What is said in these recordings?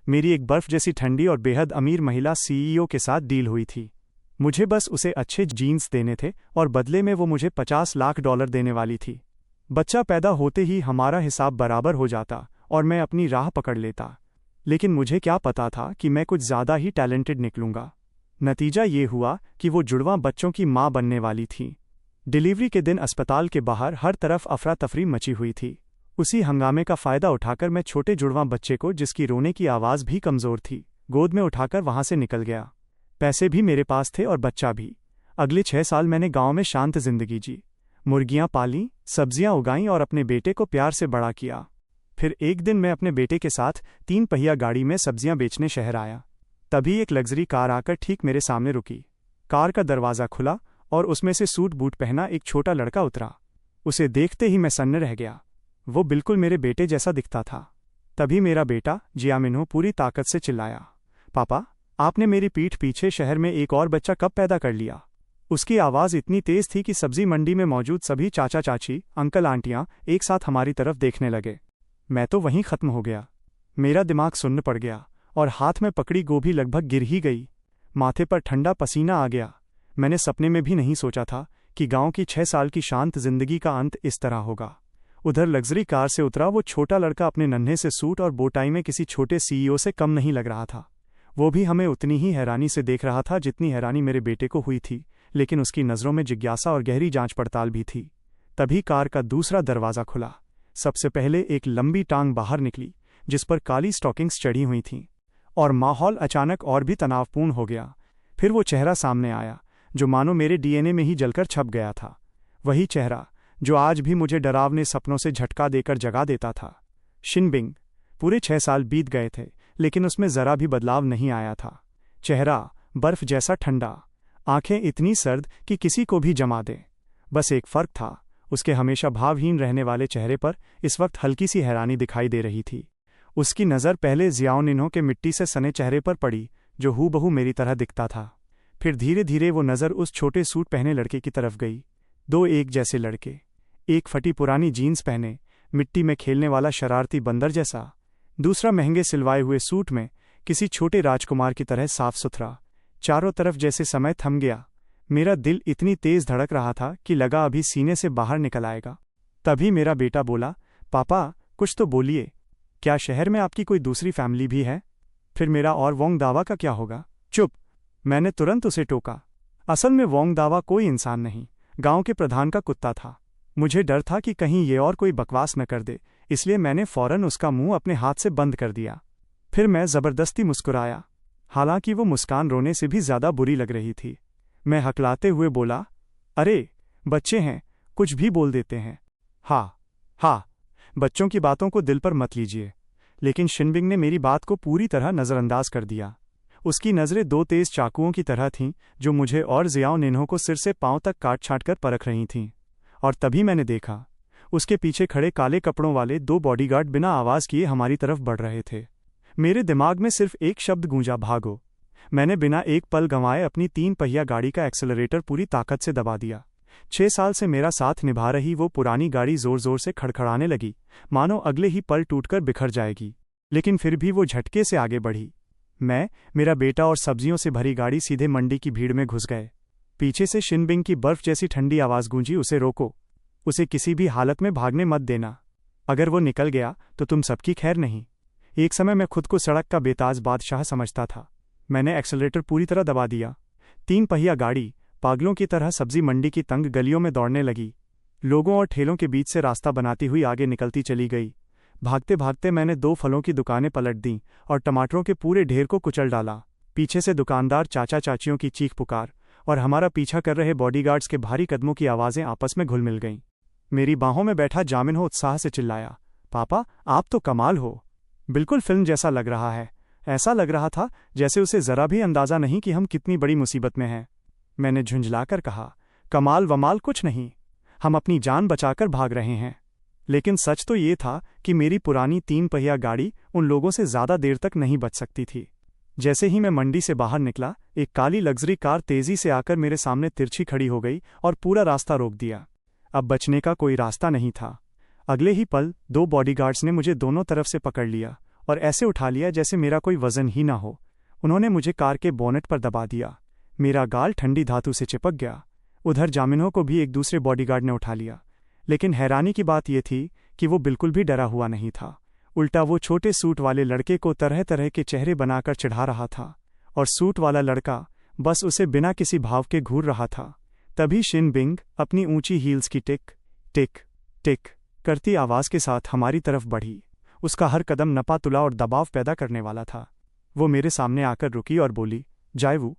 मेरी एक बर्फ जैसी ठंडी और बेहद अमीर महिला सीईओ के साथ डील हुई थी। मुझे बस उसे अच्छे जीन्स देने थे और बदले में वो मुझे $50 लाख देने वाली थी। बच्चा पैदा होते ही हमारा हिसाब बराबर हो जाता और मैं अपनी राह पकड़ लेता। लेकिन मुझे क्या पता था कि मैं कुछ ज़्यादा ही टैलेंटेड निकलूंगा। नतीजा ये हुआ कि वो जुड़वां बच्चों की माँ बनने वाली थी। डिलीवरी के दिन अस्पताल के बाहर हर तरफ अफरा तफरी मची हुई थी। उसी हंगामे का फ़ायदा उठाकर मैं छोटे जुड़वां बच्चे को, जिसकी रोने की आवाज़ भी कमज़ोर थी, गोद में उठाकर वहाँ से निकल गया। पैसे भी मेरे पास थे और बच्चा भी। अगले 6 साल मैंने गांव में शांत जिंदगी जी, मुर्गियां पालीं, सब्जियां उगाईं और अपने बेटे को प्यार से बड़ा किया। फिर एक दिन मैं अपने बेटे के साथ 3 पहिया गाड़ी में सब्जियां बेचने शहर आया। तभी एक लग्जरी कार आकर ठीक मेरे सामने रुकी। कार का दरवाज़ा खुला और उसमें से सूट बूट पहना एक छोटा लड़का उतरा। उसे देखते ही मैं सन्न रह गया। वो बिल्कुल मेरे बेटे जैसा दिखता था। तभी मेरा बेटा जियामिन्हो पूरी ताकत से चिल्लाया, पापा, आपने मेरी पीठ पीछे शहर में एक और बच्चा कब पैदा कर लिया? उसकी आवाज़ इतनी तेज़ थी कि सब्जी मंडी में मौजूद सभी चाचा चाची, अंकल आंटियां एक साथ हमारी तरफ देखने लगे। मैं तो वहीं ख़त्म हो गया। मेरा दिमाग सुन्न पड़ गया और हाथ में पकड़ी गोभी लगभग गिर ही गई। माथे पर ठंडा पसीना आ गया। मैंने सपने में भी नहीं सोचा था कि गांव की 6 साल की शांत जिंदगी का अंत इस तरह होगा। उधर लग्जरी कार से उतरा वो छोटा लड़का अपने नन्हे से सूट और बोटाई में किसी छोटे सीईओ से कम नहीं लग रहा था। वो भी हमें उतनी ही हैरानी से देख रहा था जितनी हैरानी मेरे बेटे को हुई थी, लेकिन उसकी नज़रों में जिज्ञासा और गहरी जांच पड़ताल भी थी। तभी कार का दूसरा दरवाज़ा खुला। सबसे पहले एक लंबी टांग बाहर निकली जिस पर काली स्टॉकिंग्स चढ़ी हुई थीं, और माहौल अचानक और भी तनावपूर्ण हो गया। फिर वो चेहरा सामने आया जो मानो मेरे डीएनए में ही जलकर छप गया था। वही चेहरा जो आज भी मुझे डरावने सपनों से झटका देकर जगा देता था। शिनबिंग। पूरे 6 साल बीत गए थे, लेकिन उसमें ज़रा भी बदलाव नहीं आया था। चेहरा बर्फ जैसा ठंडा, आंखें इतनी सर्द कि किसी को भी जमा दे। बस एक फ़र्क था, उसके हमेशा भावहीन रहने वाले चेहरे पर इस वक्त हल्की सी हैरानी दिखाई दे रही थी। उसकी नज़र पहले जियाओनिन्हो के मिट्टी से सने चेहरे पर पड़ी जो हूबहू मेरी तरह दिखता था। फिर धीरे धीरे वो नज़र उस छोटे सूट पहने लड़के की तरफ गई। 2 एक जैसे लड़के, एक फटी पुरानी जीन्स पहने, मिट्टी में खेलने वाला शरारती बंदर जैसा, दूसरा महंगे सिलवाए हुए सूट में किसी छोटे राजकुमार की तरह साफ सुथरा। चारों तरफ जैसे समय थम गया। मेरा दिल इतनी तेज धड़क रहा था कि लगा अभी सीने से बाहर निकल आएगा। तभी मेरा बेटा बोला, पापा, कुछ तो बोलिए, क्या शहर में आपकी कोई दूसरी फैमिली भी है? फिर मेरा और वोंग दावा का क्या होगा? चुप, मैंने तुरंत उसे टोका। असल में वोंग दावा कोई इंसान नहीं, गांव के प्रधान का कुत्ता था। मुझे डर था कि कहीं ये और कोई बकवास न कर दे, इसलिए मैंने फौरन उसका मुंह अपने हाथ से बंद कर दिया। फिर मैं ज़बरदस्ती मुस्कुराया, हालांकि वो मुस्कान रोने से भी ज़्यादा बुरी लग रही थी। मैं हकलाते हुए बोला, अरे बच्चे हैं, कुछ भी बोल देते हैं। हाँ, बच्चों की बातों को दिल पर मत लीजिए। लेकिन शिनबिंग ने मेरी बात को पूरी तरह नज़रअंदाज कर दिया। उसकी नज़रें 2 तेज़ चाकुओं की तरह थीं जो मुझे और जियाओनिन्हो को सिर से पांव तक काट छाँट कर परख रही थीं। और तभी मैंने देखा, उसके पीछे खड़े काले कपड़ों वाले 2 बॉडीगार्ड बिना आवाज़ किए हमारी तरफ बढ़ रहे थे। मेरे दिमाग में सिर्फ एक शब्द गूंजा, भागो। मैंने बिना एक पल गंवाए अपनी 3 पहिया गाड़ी का एक्सेलरेटर पूरी ताकत से दबा दिया। 6 साल से मेरा साथ निभा रही वो पुरानी गाड़ी ज़ोर ज़ोर से खड़खड़ाने लगी, मानो अगले ही पल टूटकर बिखर जाएगी। लेकिन फिर भी वो झटके से आगे बढ़ी। मैं, मेरा बेटा और सब्जियों से भरी गाड़ी सीधे मंडी की भीड़ में घुस गए। पीछे से शिनबिंग की बर्फ जैसी ठंडी आवाज़ गूंजी, उसे रोको, उसे किसी भी हालत में भागने मत देना। अगर वो निकल गया तो तुम सबकी खैर नहीं। एक समय मैं खुद को सड़क का बेताज बादशाह समझता था। मैंने एक्सेलरेटर पूरी तरह दबा दिया। 3 पहिया गाड़ी पागलों की तरह सब्जी मंडी की तंग गलियों में दौड़ने लगी। लोगों और ठेलों के बीच से रास्ता बनाती हुई आगे निकलती चली गई। भागते भागते मैंने 2 फलों की दुकानें पलट दीं और टमाटरों के पूरे ढेर को कुचल डाला। पीछे से दुकानदार चाचा चाचियों की चीख पुकार और हमारा पीछा कर रहे बॉडीगार्ड्स के भारी कदमों की आवाज़ें आपस में घुल मिल गईं। मेरी बाहों में बैठा जामिन्हो उत्साह से चिल्लाया, पापा, आप तो कमाल हो, बिल्कुल फिल्म जैसा लग रहा है। ऐसा लग रहा था जैसे उसे ज़रा भी अंदाज़ा नहीं कि हम कितनी बड़ी मुसीबत में हैं। मैंने झुंझलाकर कहा, कमाल वमाल कुछ नहीं, हम अपनी जान बचाकर भाग रहे हैं। लेकिन सच तो ये था कि मेरी पुरानी 3 पहिया गाड़ी उन लोगों से ज़्यादा देर तक नहीं बच सकती थी। जैसे ही मैं मंडी से बाहर निकला, एक काली लग्जरी कार तेज़ी से आकर मेरे सामने तिरछी खड़ी हो गई और पूरा रास्ता रोक दिया। अब बचने का कोई रास्ता नहीं था। अगले ही पल 2 बॉडीगार्ड्स ने मुझे दोनों तरफ से पकड़ लिया और ऐसे उठा लिया जैसे मेरा कोई वजन ही ना हो। उन्होंने मुझे कार के बोनेट पर दबा दिया। मेरा गाल ठंडी धातु से चिपक गया। उधर जामिनों को भी एक दूसरे बॉडीगार्ड ने उठा लिया, लेकिन हैरानी की बात यह थी कि वो बिल्कुल भी डरा हुआ नहीं था। उल्टा वो छोटे सूट वाले लड़के को तरह तरह के चेहरे बनाकर चिढ़ा रहा था, और सूट वाला लड़का बस उसे बिना किसी भाव के घूर रहा था। तभी शिन बिंग अपनी ऊंची हील्स की टिक टिक टिक करती आवाज़ के साथ हमारी तरफ बढ़ी। उसका हर कदम नपा तुला और दबाव पैदा करने वाला था। वो मेरे सामने आकर रुकी और बोली, जायवू,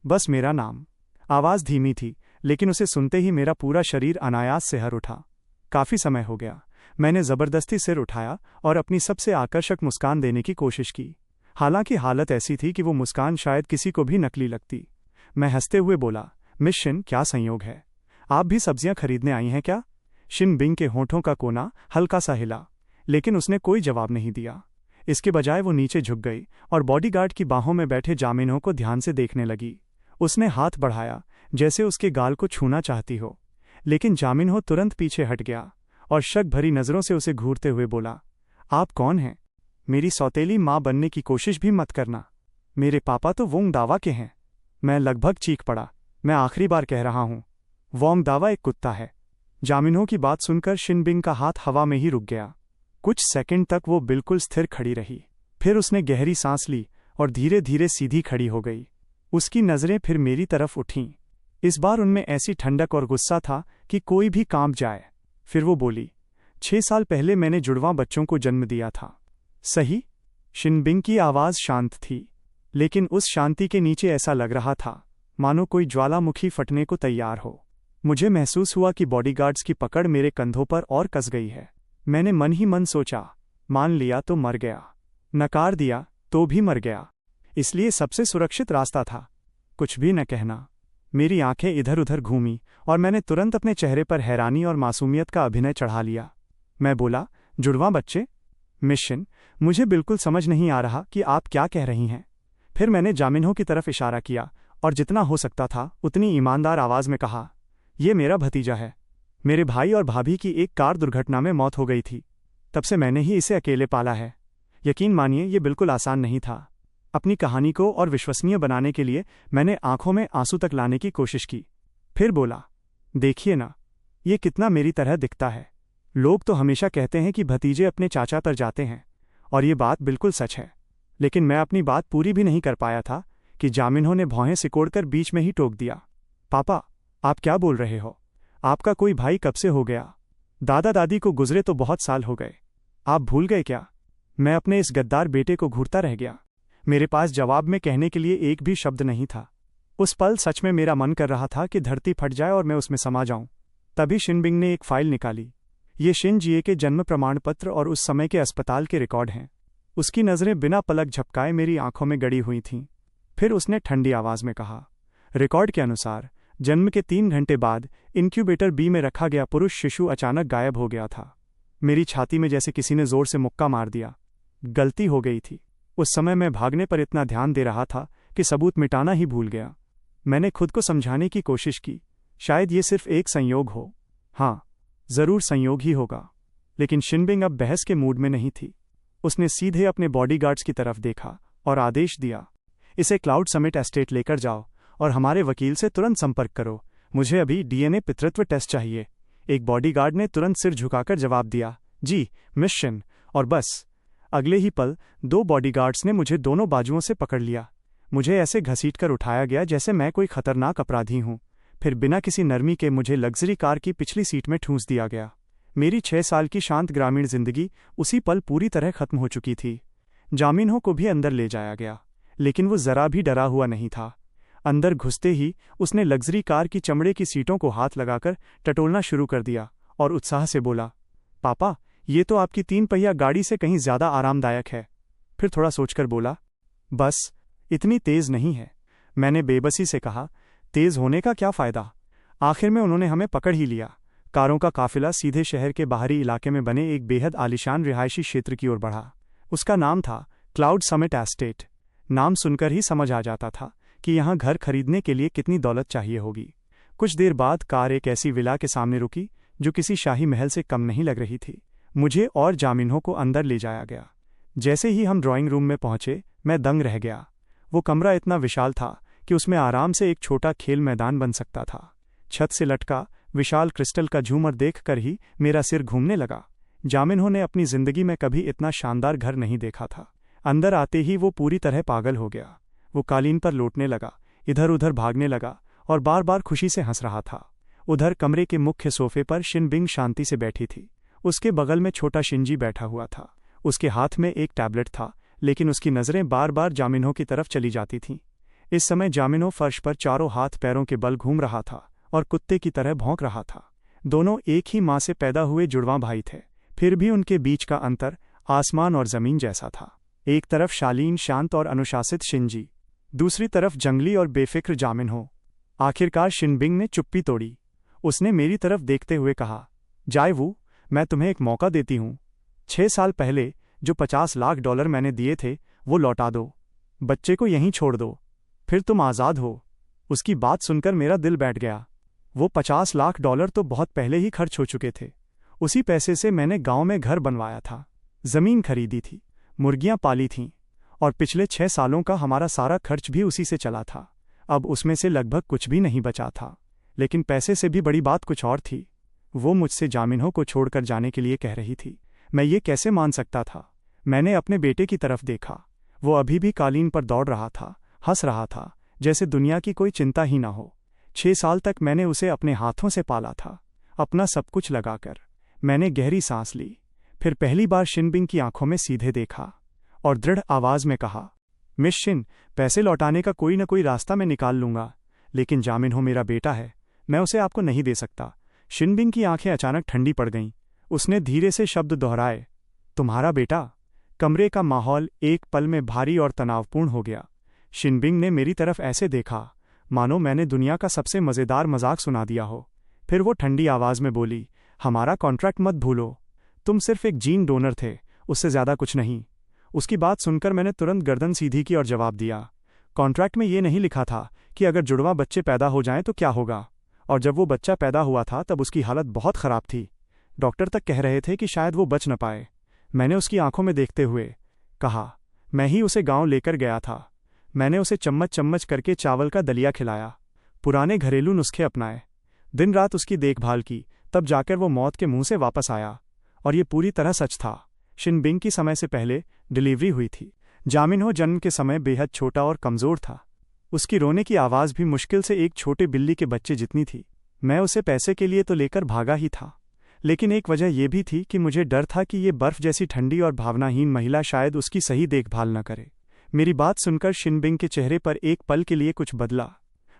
बस मेरा नाम। आवाज़ धीमी थी, लेकिन उसे सुनते ही मेरा पूरा शरीर अनायास से हर उठा। काफ़ी समय हो गया। मैंने ज़बरदस्ती सिर उठाया और अपनी सबसे आकर्षक मुस्कान देने की कोशिश की। हालांकि हालत ऐसी थी कि वो मुस्कान शायद किसी को भी नकली लगती। मैं हंसते हुए बोला, मिस शिन, क्या संयोग है, आप भी सब्जियां खरीदने आई हैं क्या? शिन बिंग के होठों का कोना हल्का सा हिला, लेकिन उसने कोई जवाब नहीं दिया। इसके बजाय वो नीचे झुक गई और बॉडीगार्ड की बाहों में बैठे जामिनों को ध्यान से देखने लगी। उसने हाथ बढ़ाया जैसे उसके गाल को छूना चाहती हो, लेकिन जामिनहो तुरंत पीछे हट गया और शक भरी नज़रों से उसे घूरते हुए बोला, आप कौन हैं? मेरी सौतेली माँ बनने की कोशिश भी मत करना। मेरे पापा तो वोंग दावा के हैं। मैं लगभग चीख पड़ा, मैं आखिरी बार कह रहा हूँ, वोंग दावा एक कुत्ता है। जामिनहो की बात सुनकर शिन बिंग का हाथ हवा में ही रुक गया। कुछ सेकंड तक वो बिल्कुल स्थिर खड़ी रही। फिर उसने गहरी सांस ली और धीरे धीरे सीधी खड़ी हो गई। उसकी नज़रें फिर मेरी तरफ उठीं। इस बार उनमें ऐसी ठंडक और गुस्सा था कि कोई भी कांप जाए। फिर वो बोली, 6 साल पहले मैंने जुड़वां बच्चों को जन्म दिया था, सही? शिन बिंग की आवाज़ शांत थी, लेकिन उस शांति के नीचे ऐसा लग रहा था मानो कोई ज्वालामुखी फटने को तैयार हो। मुझे महसूस हुआ कि बॉडीगार्ड्स की पकड़ मेरे कंधों पर और कस गई है। मैंने मन ही मन सोचा, मान लिया तो मर गया, नकार दिया तो भी मर गया। इसलिए सबसे सुरक्षित रास्ता था कुछ भी न कहना। मेरी आंखें इधर उधर घूमी और मैंने तुरंत अपने चेहरे पर हैरानी और मासूमियत का अभिनय चढ़ा लिया। मैं बोला, जुड़वां बच्चे? मिस शिन, मुझे बिल्कुल समझ नहीं आ रहा कि आप क्या कह रही हैं। फिर मैंने जामिनहो की तरफ इशारा किया और जितना हो सकता था उतनी ईमानदार आवाज़ में कहा, ये मेरा भतीजा है। मेरे भाई और भाभी की एक कार दुर्घटना में मौत हो गई थी। तब से मैंने ही इसे अकेले पाला है। यकीन मानिए, ये बिल्कुल आसान नहीं था। अपनी कहानी को और विश्वसनीय बनाने के लिए मैंने आंखों में आंसू तक लाने की कोशिश की। फिर बोला, देखिए ना, ये कितना मेरी तरह दिखता है। लोग तो हमेशा कहते हैं कि भतीजे अपने चाचा पर जाते हैं, और ये बात बिल्कुल सच है। लेकिन मैं अपनी बात पूरी भी नहीं कर पाया था कि जामिनहो ने भौहें सिकोड़कर बीच में ही टोक दिया। पापा, आप क्या बोल रहे हो? आपका कोई भाई कब से हो गया? दादा दादी को गुजरे तो बहुत साल हो गए। आप भूल गए क्या? मैं अपने इस गद्दार बेटे को घूरता रह गया। मेरे पास जवाब में कहने के लिए एक भी शब्द नहीं था। उस पल सच में मेरा मन कर रहा था कि धरती फट जाए और मैं उसमें समा जाऊं। तभी शिन बिंग ने एक फाइल निकाली। ये शिन जिए के जन्म प्रमाण पत्र और उस समय के अस्पताल के रिकॉर्ड हैं। उसकी नज़रें बिना पलक झपकाए मेरी आंखों में गड़ी हुई थीं। फिर उसने ठंडी आवाज़ में कहा, रिकॉर्ड के अनुसार जन्म के 3 घंटे बाद इनक्यूबेटर बी में रखा गया पुरुष शिशु अचानक गायब हो गया था। मेरी छाती में जैसे किसी ने जोर से मुक्का मार दिया। गलती हो गई थी। उस समय मैं भागने पर इतना ध्यान दे रहा था कि सबूत मिटाना ही भूल गया। मैंने खुद को समझाने की कोशिश की, शायद ये सिर्फ एक संयोग हो। हाँ, ज़रूर संयोग ही होगा। लेकिन शिन बिंग अब बहस के मूड में नहीं थी। उसने सीधे अपने बॉडीगार्ड्स की तरफ देखा और आदेश दिया, इसे क्लाउड समिट एस्टेट लेकर जाओ और हमारे वकील से तुरंत संपर्क करो। मुझे अभी डीएनए पितृत्व टेस्ट चाहिए। एक बॉडीगार्ड ने तुरंत सिर झुकाकर जवाब दिया, जी मिस शिन। और बस अगले ही पल 2 बॉडीगार्ड्स ने मुझे दोनों बाजुओं से पकड़ लिया। मुझे ऐसे घसीटकर उठाया गया जैसे मैं कोई खतरनाक अपराधी हूँ। फिर बिना किसी नरमी के मुझे लग्जरी कार की पिछली सीट में ठूंस दिया गया। मेरी 6 साल की शांत ग्रामीण जिंदगी उसी पल पूरी तरह खत्म हो चुकी थी। जामिनहो को भी अंदर ले जाया गया, लेकिन वो जरा भी डरा हुआ नहीं था। अंदर घुसते ही उसने लग्जरी कार की चमड़े की सीटों को हाथ लगाकर टटोलना शुरू कर दिया और उत्साह से बोला, पापा, ये तो आपकी 3 पहिया गाड़ी से कहीं ज़्यादा आरामदायक है। फिर थोड़ा सोचकर बोला, बस इतनी तेज़ नहीं है। मैंने बेबसी से कहा, तेज़ होने का क्या फ़ायदा? आखिर में उन्होंने हमें पकड़ ही लिया। कारों का काफिला सीधे शहर के बाहरी इलाके में बने एक बेहद आलीशान रिहायशी क्षेत्र की ओर बढ़ा। उसका नाम था क्लाउड समिट एस्टेट। नाम सुनकर ही समझ आ जाता था कि यहाँ घर खरीदने के लिए कितनी दौलत चाहिए होगी। कुछ देर बाद कार एक ऐसी विला के सामने रुकी जो किसी शाही महल से कम नहीं लग रही थी। मुझे और जामिनहो को अंदर ले जाया गया। जैसे ही हम ड्राइंग रूम में पहुंचे, मैं दंग रह गया। वो कमरा इतना विशाल था कि उसमें आराम से एक छोटा खेल मैदान बन सकता था। छत से लटका विशाल क्रिस्टल का झूमर देखकर ही मेरा सिर घूमने लगा। जामिन्हो ने अपनी जिंदगी में कभी इतना शानदार घर नहीं देखा था। अंदर आते ही वो पूरी तरह पागल हो गया। वो कालीन पर लौटने लगा, इधर उधर भागने लगा और बार बार खुशी से हंस रहा था। उधर कमरे के मुख्य सोफे पर शिनबिंग शांति से बैठी थी। उसके बगल में छोटा शिंजी बैठा हुआ था। उसके हाथ में एक टैबलेट था, लेकिन उसकी नज़रें बार बार जामिन्हो की तरफ चली जाती थीं। इस समय जामिन्हो फर्श पर चारों हाथ पैरों के बल घूम रहा था और कुत्ते की तरह भौंक रहा था। दोनों एक ही माँ से पैदा हुए जुड़वां भाई थे, फिर भी उनके बीच का अंतर आसमान और जमीन जैसा था। एक तरफ शालीन, शांत और अनुशासित शिंजी, दूसरी तरफ जंगली और बेफिक्र जामिन्हो। आखिरकार शिनबिंग ने चुप्पी तोड़ी। उसने मेरी तरफ देखते हुए कहा, जायवू, मैं तुम्हें एक मौका देती हूँ। 6 साल पहले जो $50 लाख मैंने दिए थे, वो लौटा दो। बच्चे को यहीं छोड़ दो, फिर तुम आज़ाद हो। उसकी बात सुनकर मेरा दिल बैठ गया। वो $50 लाख तो बहुत पहले ही खर्च हो चुके थे। उसी पैसे से मैंने गांव में घर बनवाया था, ज़मीन खरीदी थी, मुर्गियां पाली थीं और पिछले 6 सालों का हमारा सारा खर्च भी उसी से चला था। अब उसमें से लगभग कुछ भी नहीं बचा था। लेकिन पैसे से भी बड़ी बात कुछ और थी। वो मुझसे जामिन्हो को छोड़कर जाने के लिए कह रही थी। मैं ये कैसे मान सकता था? मैंने अपने बेटे की तरफ देखा। वो अभी भी कालीन पर दौड़ रहा था, हंस रहा था, जैसे दुनिया की कोई चिंता ही ना हो। 6 साल तक मैंने उसे अपने हाथों से पाला था, अपना सब कुछ लगाकर। मैंने गहरी सांस ली, फिर पहली बार शिनबिंग की आंखों में सीधे देखा और दृढ़ आवाज में कहा, मिस शिन, पैसे लौटाने का कोई न कोई रास्ता मैं निकाल लूंगा, लेकिन जामिन्हो मेरा बेटा है, मैं उसे आपको नहीं दे सकता। शिनबिंग की आंखें अचानक ठंडी पड़ गईं। उसने धीरे से शब्द दोहराए, तुम्हारा बेटा? कमरे का माहौल एक पल में भारी और तनावपूर्ण हो गया। शिनबिंग ने मेरी तरफ ऐसे देखा मानो मैंने दुनिया का सबसे मज़ेदार मजाक सुना दिया हो। फिर वो ठंडी आवाज़ में बोली, हमारा कॉन्ट्रैक्ट मत भूलो। तुम सिर्फ एक जीन डोनर थे, उससे ज़्यादा कुछ नहीं। उसकी बात सुनकर मैंने तुरंत गर्दन सीधी की और जवाब दिया, कॉन्ट्रैक्ट में ये नहीं लिखा था कि अगर जुड़वा बच्चे पैदा हो जाएं तो क्या होगा। और जब वो बच्चा पैदा हुआ था तब उसकी हालत बहुत ख़राब थी। डॉक्टर तक कह रहे थे कि शायद वो बच न पाए। मैंने उसकी आंखों में देखते हुए कहा, मैं ही उसे गांव लेकर गया था। मैंने उसे चम्मच चम्मच करके चावल का दलिया खिलाया, पुराने घरेलू नुस्खे अपनाए, दिन रात उसकी देखभाल की, तब जाकर वो मौत के मुंह से वापस आया। और ये पूरी तरह सच था। शिनबिंग की समय से पहले डिलीवरी हुई थी। जामिन्हो जन्म के समय बेहद छोटा और कमज़ोर था। उसकी रोने की आवाज़ भी मुश्किल से एक छोटे बिल्ली के बच्चे जितनी थी। मैं उसे पैसे के लिए तो लेकर भागा ही था, लेकिन एक वजह यह भी थी कि मुझे डर था कि ये बर्फ़ जैसी ठंडी और भावनाहीन महिला शायद उसकी सही देखभाल न करे। मेरी बात सुनकर शिनबिंग के चेहरे पर एक पल के लिए कुछ बदला,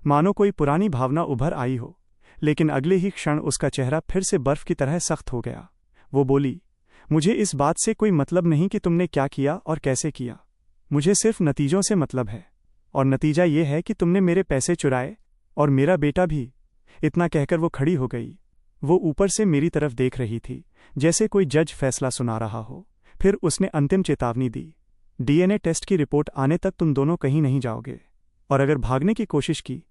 मानो कोई पुरानी भावना उभर आई हो, लेकिन अगले ही क्षण उसका चेहरा फिर से बर्फ़ की तरह सख्त हो गया। वो बोली, मुझे इस बात से कोई मतलब नहीं कि तुमने क्या किया और कैसे किया। मुझे सिर्फ नतीजों से मतलब है, और नतीजा ये है कि तुमने मेरे पैसे चुराए और मेरा बेटा भी। इतना कहकर वो खड़ी हो गई। वो ऊपर से मेरी तरफ देख रही थी, जैसे कोई जज फैसला सुना रहा हो। फिर उसने अंतिम चेतावनी दी, डीएनए टेस्ट की रिपोर्ट आने तक तुम दोनों कहीं नहीं जाओगे, और अगर भागने की कोशिश की,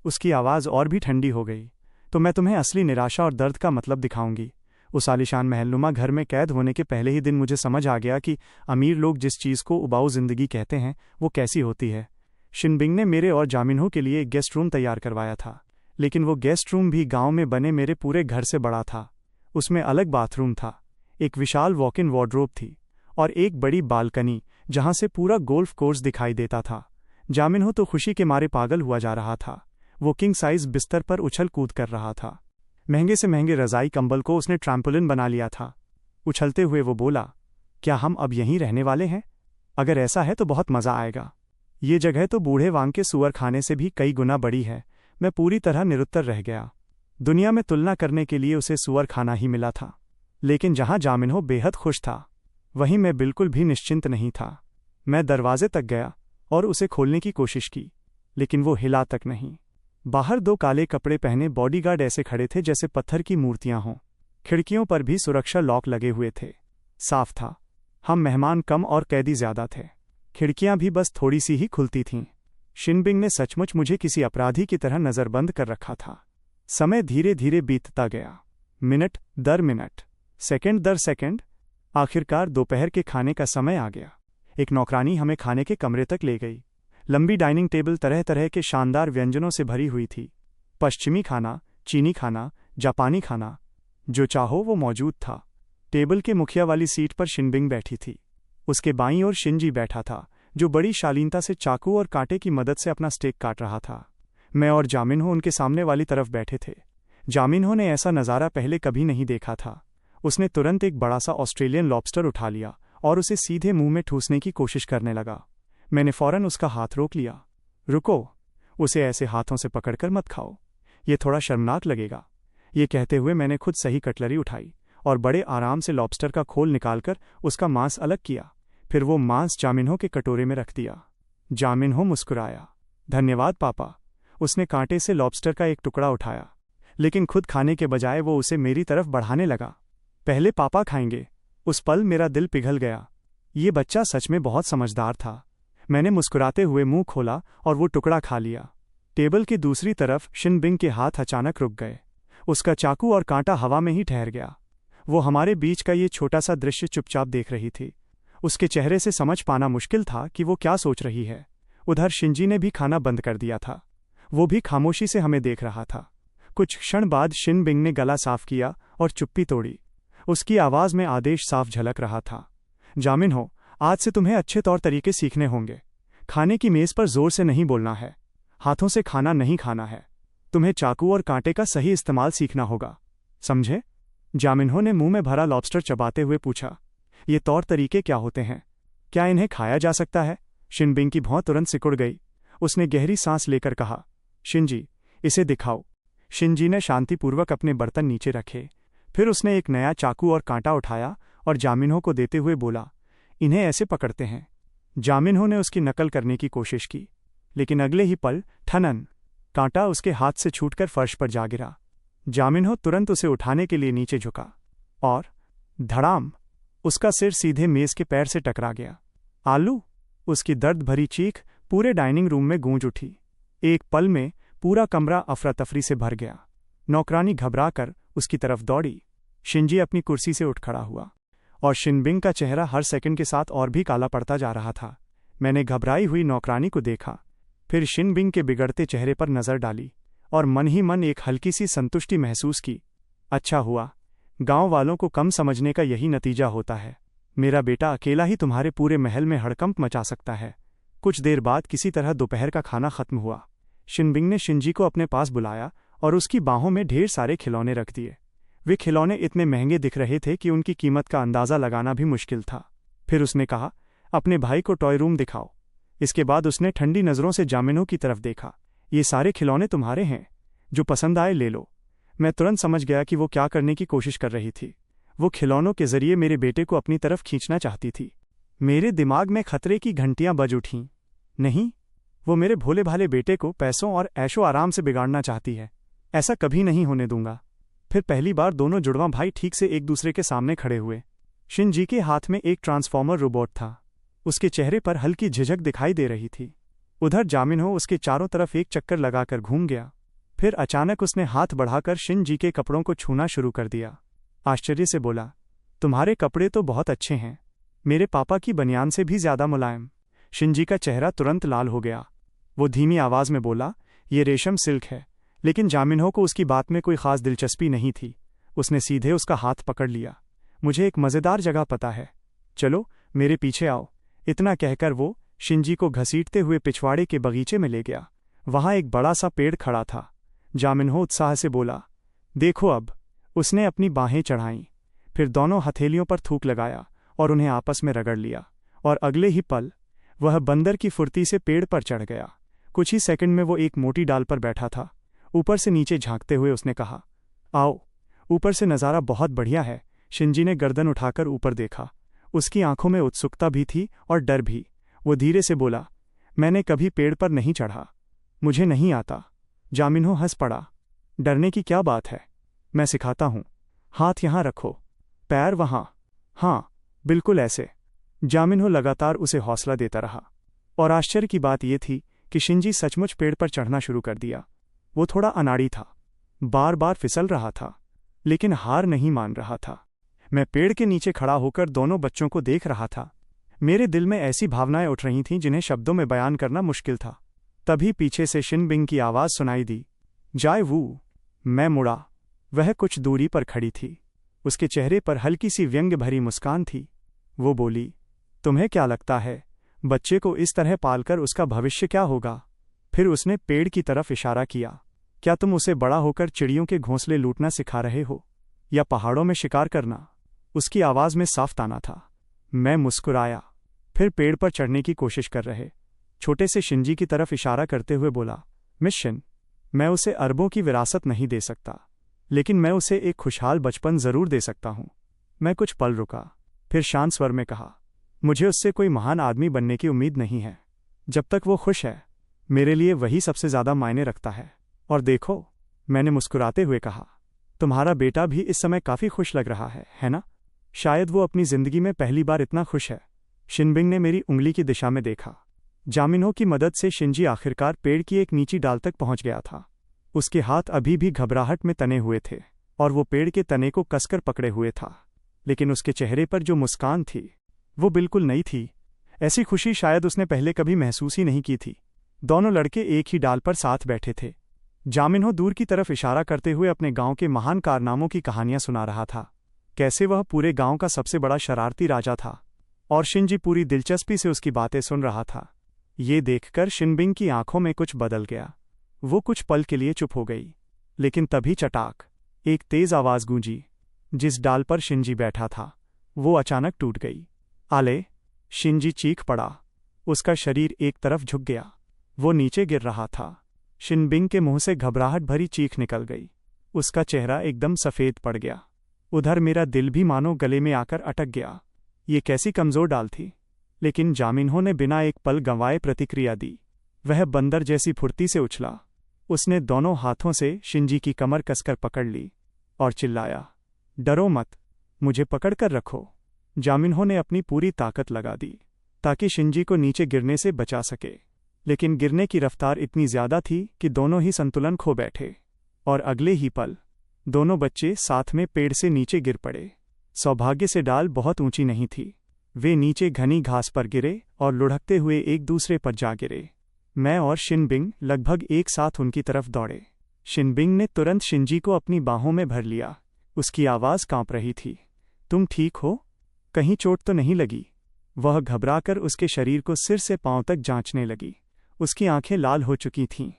उसकी आवाज़ और भी ठंडी हो गई, तो मैं तुम्हें असली निराशा और दर्द का मतलब दिखाऊंगी। उस आलीशान महलनुमा घर में कैद होने के पहले ही दिन मुझे समझ आ गया कि अमीर लोग जिस चीज़ को उबाऊ ज़िंदगी कहते हैं वो कैसी होती है। शिनबिंग ने मेरे और जामिन्हो के लिए एक गेस्ट रूम तैयार करवाया था, लेकिन वो गेस्ट रूम भी गांव में बने मेरे पूरे घर से बड़ा था। उसमें अलग बाथरूम था, एक विशाल वॉक इन वार्डरोब थी और एक बड़ी बालकनी जहां से पूरा गोल्फ कोर्स दिखाई देता था। जामिन्हो तो खुशी के मारे पागल हुआ जा रहा था। वो किंग साइज बिस्तर पर उछल कूद कर रहा था। महंगे से महंगे रज़ाई कंबल को उसने ट्रैम्पोलिन बना लिया था। उछलते हुए वो बोला, क्या हम अब यहीं रहने वाले हैं? अगर ऐसा है तो बहुत मज़ा आएगा। ये जगह तो बूढ़े वांग के सुअर खाने से भी कई गुना बड़ी है। मैं पूरी तरह निरुत्तर रह गया। दुनिया में तुलना करने के लिए उसे सुअर खाना ही मिला था, लेकिन जहां जामिन्हो बेहद खुश था, वहीं मैं बिल्कुल भी निश्चिंत नहीं था। मैं दरवाजे तक गया और उसे खोलने की कोशिश की, लेकिन वो हिला तक नहीं। बाहर 2 काले कपड़े पहने बॉडीगार्ड ऐसे खड़े थे जैसे पत्थर की मूर्तियां हों। खिड़कियों पर भी सुरक्षा लॉक लगे हुए थे। साफ था, हम मेहमान कम और कैदी ज्यादा थे। खिड़कियां भी बस थोड़ी सी ही खुलती थीं। शिनबिंग ने सचमुच मुझे किसी अपराधी की तरह नज़रबंद कर रखा था। समय धीरे धीरे बीतता गया, मिनट दर मिनट, सेकंड दर सेकंड। आखिरकार दोपहर के खाने का समय आ गया। एक नौकरानी हमें खाने के कमरे तक ले गई। लंबी डाइनिंग टेबल तरह तरह के शानदार व्यंजनों से भरी हुई थी। पश्चिमी खाना, चीनी खाना, जापानी खाना, जो चाहो वो मौजूद था। टेबल के मुखिया वाली सीट पर शिनबिंग बैठी थी। उसके बाईं ओर शिनजी बैठा था, जो बड़ी शालीनता से चाकू और कांटे की मदद से अपना स्टेक काट रहा था। मैं और जामिनहो उनके सामने वाली तरफ बैठे थे। जामिनहो ने ऐसा नज़ारा पहले कभी नहीं देखा था। उसने तुरंत एक बड़ा सा ऑस्ट्रेलियन लॉबस्टर उठा लिया और उसे सीधे मुंह में ठूसने की कोशिश करने लगा। मैंने फौरन उसका हाथ रोक लिया। रुको, उसे ऐसे हाथों से पकड़कर मत खाओ, ये थोड़ा शर्मनाक लगेगा। ये कहते हुए मैंने खुद सही कटलरी उठाई और बड़े आराम से लॉबस्टर का खोल निकालकर उसका मांस अलग किया। फिर वो मांस जामिनहो के कटोरे में रख दिया। जामिनहो मुस्कुराया। धन्यवाद पापा। उसने कांटे से लॉबस्टर का एक टुकड़ा उठाया, लेकिन खुद खाने के बजाय वो उसे मेरी तरफ बढ़ाने लगा। पहले पापा खाएंगे। उस पल मेरा दिल पिघल गया। ये बच्चा सच में बहुत समझदार था। मैंने मुस्कुराते हुए मुंह खोला और वो टुकड़ा खा लिया। टेबल की दूसरी तरफ शिनबिंग के हाथ अचानक रुक गए। उसका चाकू और कांटा हवा में ही ठहर गया। वो हमारे बीच का ये छोटा सा दृश्य चुपचाप देख रही थी। उसके चेहरे से समझ पाना मुश्किल था कि वो क्या सोच रही है। उधर शिनजी ने भी खाना बंद कर दिया था। वो भी खामोशी से हमें देख रहा था। कुछ क्षण बाद शिनबिंग ने गला साफ किया और चुप्पी तोड़ी। उसकी आवाज़ में आदेश साफ झलक रहा था। जामिनहो, आज से तुम्हें अच्छे तौर तरीके सीखने होंगे। खाने की मेज़ पर जोर से नहीं बोलना है, हाथों से खाना नहीं खाना है। तुम्हें चाकू और कांटे का सही इस्तेमाल सीखना होगा, समझे? जामिनहो ने मुंह में भरा लॉबस्टर चबाते हुए पूछा। ये तौर तरीके क्या होते हैं? क्या इन्हें खाया जा सकता है? शिनबिंग की भौं तुरंत सिकुड़ गई। उसने गहरी सांस लेकर कहा, शिनजी, इसे दिखाओ। शिनजी ने शांतिपूर्वक अपने बर्तन नीचे रखे। फिर उसने एक नया चाकू और कांटा उठाया और जामिनहो को देते हुए बोला, इन्हें ऐसे पकड़ते हैं। जामिनहो ने उसकी नकल करने की कोशिश की, लेकिन अगले ही पल ठनन, कांटा उसके हाथ से छूटकर फर्श पर जा गिरा। जामिनहो तुरंत उसे उठाने के लिए नीचे झुका और धड़ाम, उसका सिर सीधे मेज के पैर से टकरा गया। आलू! उसकी दर्द भरी चीख पूरे डाइनिंग रूम में गूंज उठी। एक पल में पूरा कमरा अफरा तफरी से भर गया। नौकरानी घबराकर उसकी तरफ दौड़ी। शिनजी अपनी कुर्सी से उठ खड़ा हुआ और शिनबिंग का चेहरा हर सेकंड के साथ और भी काला पड़ता जा रहा था। मैंने घबराई हुई नौकरानी को देखा, फिर शिनबिंग के बिगड़ते चेहरे पर नजर डाली और मन ही मन एक हल्की सी संतुष्टि महसूस की। अच्छा हुआ, गांव वालों को कम समझने का यही नतीजा होता है। मेरा बेटा अकेला ही तुम्हारे पूरे महल में हड़कंप मचा सकता है। कुछ देर बाद किसी तरह दोपहर का खाना खत्म हुआ। शिनबिंग ने शिनजी को अपने पास बुलाया और उसकी बाहों में ढेर सारे खिलौने रख दिए। वे खिलौने इतने महंगे दिख रहे थे कि उनकी कीमत का अंदाज़ा लगाना भी मुश्किल था। फिर उसने कहा, अपने भाई को टॉय रूम दिखाओ। इसके बाद उसने ठंडी नज़रों से जामिनहो की तरफ देखा। ये सारे खिलौने तुम्हारे हैं, जो पसंद आए ले लो। मैं तुरंत समझ गया कि वो क्या करने की कोशिश कर रही थी। वो खिलौनों के जरिए मेरे बेटे को अपनी तरफ खींचना चाहती थी। मेरे दिमाग में खतरे की घंटियां बज उठीं। नहीं, वो मेरे भोले भाले बेटे को पैसों और ऐशो आराम से बिगाड़ना चाहती है। ऐसा कभी नहीं होने दूंगा। फिर पहली बार दोनों जुड़वां भाई ठीक से एक दूसरे के सामने खड़े हुए। शिनजी के हाथ में एक ट्रांसफॉर्मर रोबोट था। उसके चेहरे पर हल्की झिझक दिखाई दे रही थी। उधर जामिनहो उसके चारों तरफ एक चक्कर लगाकर घूम गया। फिर अचानक उसने हाथ बढ़ाकर शिनजी के कपड़ों को छूना शुरू कर दिया। आश्चर्य से बोला, तुम्हारे कपड़े तो बहुत अच्छे हैं, मेरे पापा की बनियान से भी ज्यादा मुलायम। शिनजी का चेहरा तुरंत लाल हो गया। वो धीमी आवाज में बोला, ये रेशम सिल्क है। लेकिन जामिनहो को उसकी बात में कोई खास दिलचस्पी नहीं थी। उसने सीधे उसका हाथ पकड़ लिया। मुझे एक मज़ेदार जगह पता है, चलो मेरे पीछे आओ। इतना कहकर वो शिनजी को घसीटते हुए पिछवाड़े के बगीचे में ले गया। वहां एक बड़ा सा पेड़ खड़ा था। जामिनहो उत्साह से बोला, देखो अब। उसने अपनी बाहें चढ़ाईं, फिर दोनों हथेलियों पर थूक लगाया और उन्हें आपस में रगड़ लिया, और अगले ही पल वह बंदर की फुर्ती से पेड़ पर चढ़ गया। कुछ ही सेकंड में वो एक मोटी डाल पर बैठा था। ऊपर से नीचे झांकते हुए उसने कहा, आओ, ऊपर से नज़ारा बहुत बढ़िया है। शिनजी ने गर्दन उठाकर ऊपर देखा। उसकी आंखों में उत्सुकता भी थी और डर भी। वो धीरे से बोला, मैंने कभी पेड़ पर नहीं चढ़ा, मुझे नहीं आता। जामिनहो हंस पड़ा। डरने की क्या बात है, मैं सिखाता हूँ। हाथ यहाँ रखो, पैर वहाँ, हाँ बिल्कुल ऐसे। जामिनहो लगातार उसे हौसला देता रहा। और आश्चर्य की बात यह थी कि शिनजी सचमुच पेड़ पर चढ़ना शुरू कर दिया। वो थोड़ा अनाड़ी था, बार बार फिसल रहा था, लेकिन हार नहीं मान रहा था। मैं पेड़ के नीचे खड़ा होकर दोनों बच्चों को देख रहा था। मेरे दिल में ऐसी भावनाएं उठ रही थीं जिन्हें शब्दों में बयान करना मुश्किल था। तभी पीछे से शिनबिंग की आवाज़ सुनाई दी, जाए वू। मैं मुड़ा। वह कुछ दूरी पर खड़ी थी। उसके चेहरे पर हल्की सी व्यंग्य भरी मुस्कान थी। वो बोली, तुम्हें क्या लगता है बच्चे को इस तरह पालकर उसका भविष्य क्या होगा? फिर उसने पेड़ की तरफ इशारा किया। क्या तुम उसे बड़ा होकर चिड़ियों के घोंसले लूटना सिखा रहे हो या पहाड़ों में शिकार करना? उसकी आवाज़ में साफ ताना था। मैं मुस्कुराया। फिर पेड़ पर चढ़ने की कोशिश कर रहे छोटे से शिंजी की तरफ इशारा करते हुए बोला, मिस शिन, मैं उसे अरबों की विरासत नहीं दे सकता, लेकिन मैं उसे एक खुशहाल बचपन ज़रूर दे सकता हूँ। मैं कुछ पल रुका, फिर शांत स्वर में कहा, मुझे उससे कोई महान आदमी बनने की उम्मीद नहीं है। जब तक वो खुश है, मेरे लिए वही सबसे ज़्यादा मायने रखता है। और देखो, मैंने मुस्कुराते हुए कहा, तुम्हारा बेटा भी इस समय काफ़ी खुश लग रहा है ना? शायद वो अपनी ज़िंदगी में पहली बार इतना खुश है। शिनबिंग ने मेरी उंगली की दिशा में देखा। जामिनहो की मदद से शिंजी आखिरकार पेड़ की एक नीची डाल तक पहुंच गया था। उसके हाथ अभी भी घबराहट में तने हुए थे और वो पेड़ के तने को कसकर पकड़े हुए था, लेकिन उसके चेहरे पर जो मुस्कान थी वो बिल्कुल नई थी। ऐसी खुशी शायद उसने पहले कभी महसूस ही नहीं की थी। दोनों लड़के एक ही डाल पर साथ बैठे थे। जामिनहो दूर की तरफ इशारा करते हुए अपने गांव के महान कारनामों की कहानियां सुना रहा था। कैसे वह पूरे गांव का सबसे बड़ा शरारती राजा था और शिंजी पूरी दिलचस्पी से उसकी बातें सुन रहा था। ये देखकर शिनबिंग की आंखों में कुछ बदल गया। वो कुछ पल के लिए चुप हो गई, लेकिन तभी चटाक एक तेज आवाज़ गूंजी। जिस डाल पर शिंजी बैठा था वो अचानक टूट गई। आले! शिंजी चीख पड़ा। उसका शरीर एक तरफ झुक गया। वो नीचे गिर रहा था। शिनबिंग के मुंह से घबराहट भरी चीख निकल गई। उसका चेहरा एकदम सफ़ेद पड़ गया। उधर मेरा दिल भी मानो गले में आकर अटक गया। ये कैसी कमज़ोर डाल थी, लेकिन जामिनहो ने बिना एक पल गंवाए प्रतिक्रिया दी। वह बंदर जैसी फुर्ती से उछला। उसने दोनों हाथों से शिंजी की कमर कसकर पकड़ ली और चिल्लाया, डरो मत, मुझे पकड़ कर रखो। जामिनहो ने अपनी पूरी ताकत लगा दी ताकि शिंजी को नीचे गिरने से बचा सके, लेकिन गिरने की रफ्तार इतनी ज़्यादा थी कि दोनों ही संतुलन खो बैठे और अगले ही पल दोनों बच्चे साथ में पेड़ से नीचे गिर पड़े। सौभाग्य से डाल बहुत ऊंची नहीं थी। वे नीचे घनी घास पर गिरे और लुढ़कते हुए एक दूसरे पर जा गिरे। मैं और शिनबिंग लगभग एक साथ उनकी तरफ दौड़े। शिनबिंग ने तुरंत शिंजी को अपनी बाहों में भर लिया। उसकी आवाज़ कांप रही थी, तुम ठीक हो? कहीं चोट तो नहीं लगी? वह घबराकर उसके शरीर को सिर से पांव तक जांचने लगी। उसकी आंखें लाल हो चुकी थीं।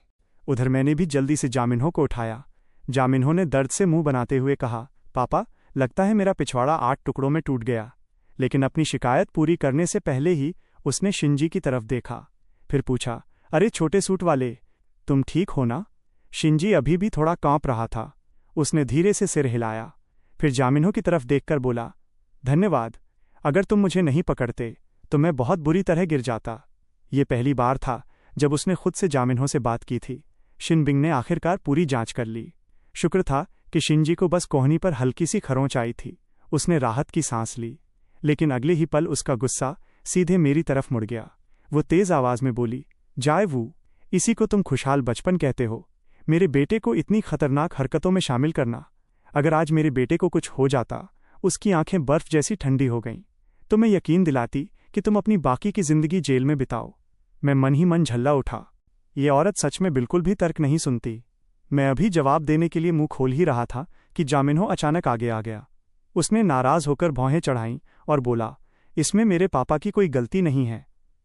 उधर मैंने भी जल्दी से जामिनहो को उठाया। जामिनहो ने दर्द से मुंह बनाते हुए कहा, पापा, लगता है मेरा पिछवाड़ा 8 टुकड़ों में टूट गया। लेकिन अपनी शिकायत पूरी करने से पहले ही उसने शिंजी की तरफ देखा। फिर पूछा, अरे छोटे सूट वाले, तुम ठीक हो ना? शिंजी अभी भी थोड़ा कांप रहा था। उसने धीरे से सिर हिलाया, फिर जामिनहो की तरफ देखकर बोला, धन्यवाद। अगर तुम मुझे नहीं पकड़ते तो मैं बहुत बुरी तरह गिर जाता। ये पहली बार था जब उसने खुद से जामिनहो से बात की थी। शिनबिंग ने आखिरकार पूरी जांच कर ली। शुक्र था कि शिंजी को बस कोहनी पर हल्की सी खरोंच आई थी। उसने राहत की सांस ली, लेकिन अगले ही पल उसका गुस्सा सीधे मेरी तरफ मुड़ गया। वो तेज़ आवाज़ में बोली, जाए वू, इसी को तुम खुशहाल बचपन कहते हो? मेरे बेटे को इतनी खतरनाक हरकतों में शामिल करना। अगर आज मेरे बेटे को कुछ हो जाता, उसकी आंखें बर्फ जैसी ठंडी हो गईं, तो मैं यकीन दिलाती कि तुम अपनी बाकी की ज़िंदगी जेल में बिताओ। मैं मन ही मन झल्ला उठा। ये औरत सच में बिल्कुल भी तर्क नहीं सुनती। मैं अभी जवाब देने के लिए मुंह खोल ही रहा था कि जामिनहो अचानक आगे आ गया। उसने नाराज़ होकर भौहें चढ़ाईं और बोला, इसमें मेरे पापा की कोई गलती नहीं है।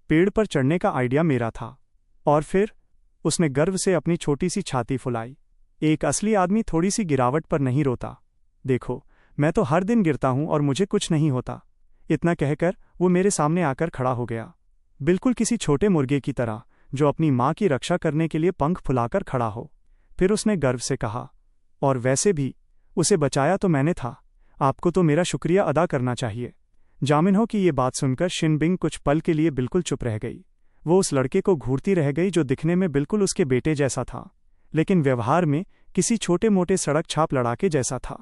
पेड़ पर चढ़ने का आइडिया मेरा था। और फिर उसने गर्व से अपनी छोटी सी छाती फुलाई। एक असली आदमी थोड़ी सी गिरावट पर नहीं रोता। देखो, मैं तो हर दिन गिरता हूं और मुझे कुछ नहीं होता। इतना कहकर वो मेरे सामने आकर खड़ा हो गया, बिल्कुल किसी छोटे मुर्गे की तरह जो अपनी माँ की रक्षा करने के लिए पंख फुलाकर खड़ा हो। फिर उसने गर्व से कहा, और वैसे भी उसे बचाया तो मैंने था। आपको तो मेरा शुक्रिया अदा करना चाहिए। जामिनहो की ये बात सुनकर शिनबिंग कुछ पल के लिए बिल्कुल चुप रह गई। वो उस लड़के को घूरती रह गई जो दिखने में बिल्कुल उसके बेटे जैसा था, लेकिन व्यवहार में किसी छोटे मोटे सड़क छाप लड़ाके जैसा था।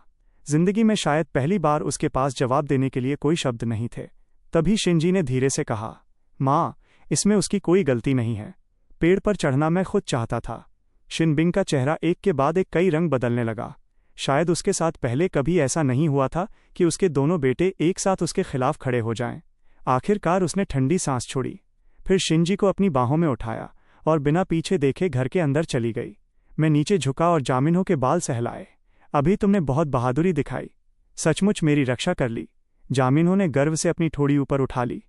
जिंदगी में शायद पहली बार उसके पास जवाब देने के लिए कोई शब्द नहीं थे। तभी शिंजी ने धीरे से कहा, माँ, इसमें उसकी कोई गलती नहीं है। पेड़ पर चढ़ना मैं खुद चाहता था। शिनबिंग का चेहरा एक के बाद एक कई रंग बदलने लगा। शायद उसके साथ पहले कभी ऐसा नहीं हुआ था कि उसके दोनों बेटे एक साथ उसके खिलाफ खड़े हो जाएं। आखिरकार उसने ठंडी सांस छोड़ी, फिर शिंजी को अपनी बाहों में उठाया और बिना पीछे देखे घर के अंदर चली गई। मैं नीचे झुका और जामिनहो के बाल सहलाए। अभी तुमने बहुत बहादुरी दिखाई, सचमुच मेरी रक्षा कर ली। जामिनहो ने गर्व से अपनी ठोड़ी ऊपर उठा ली।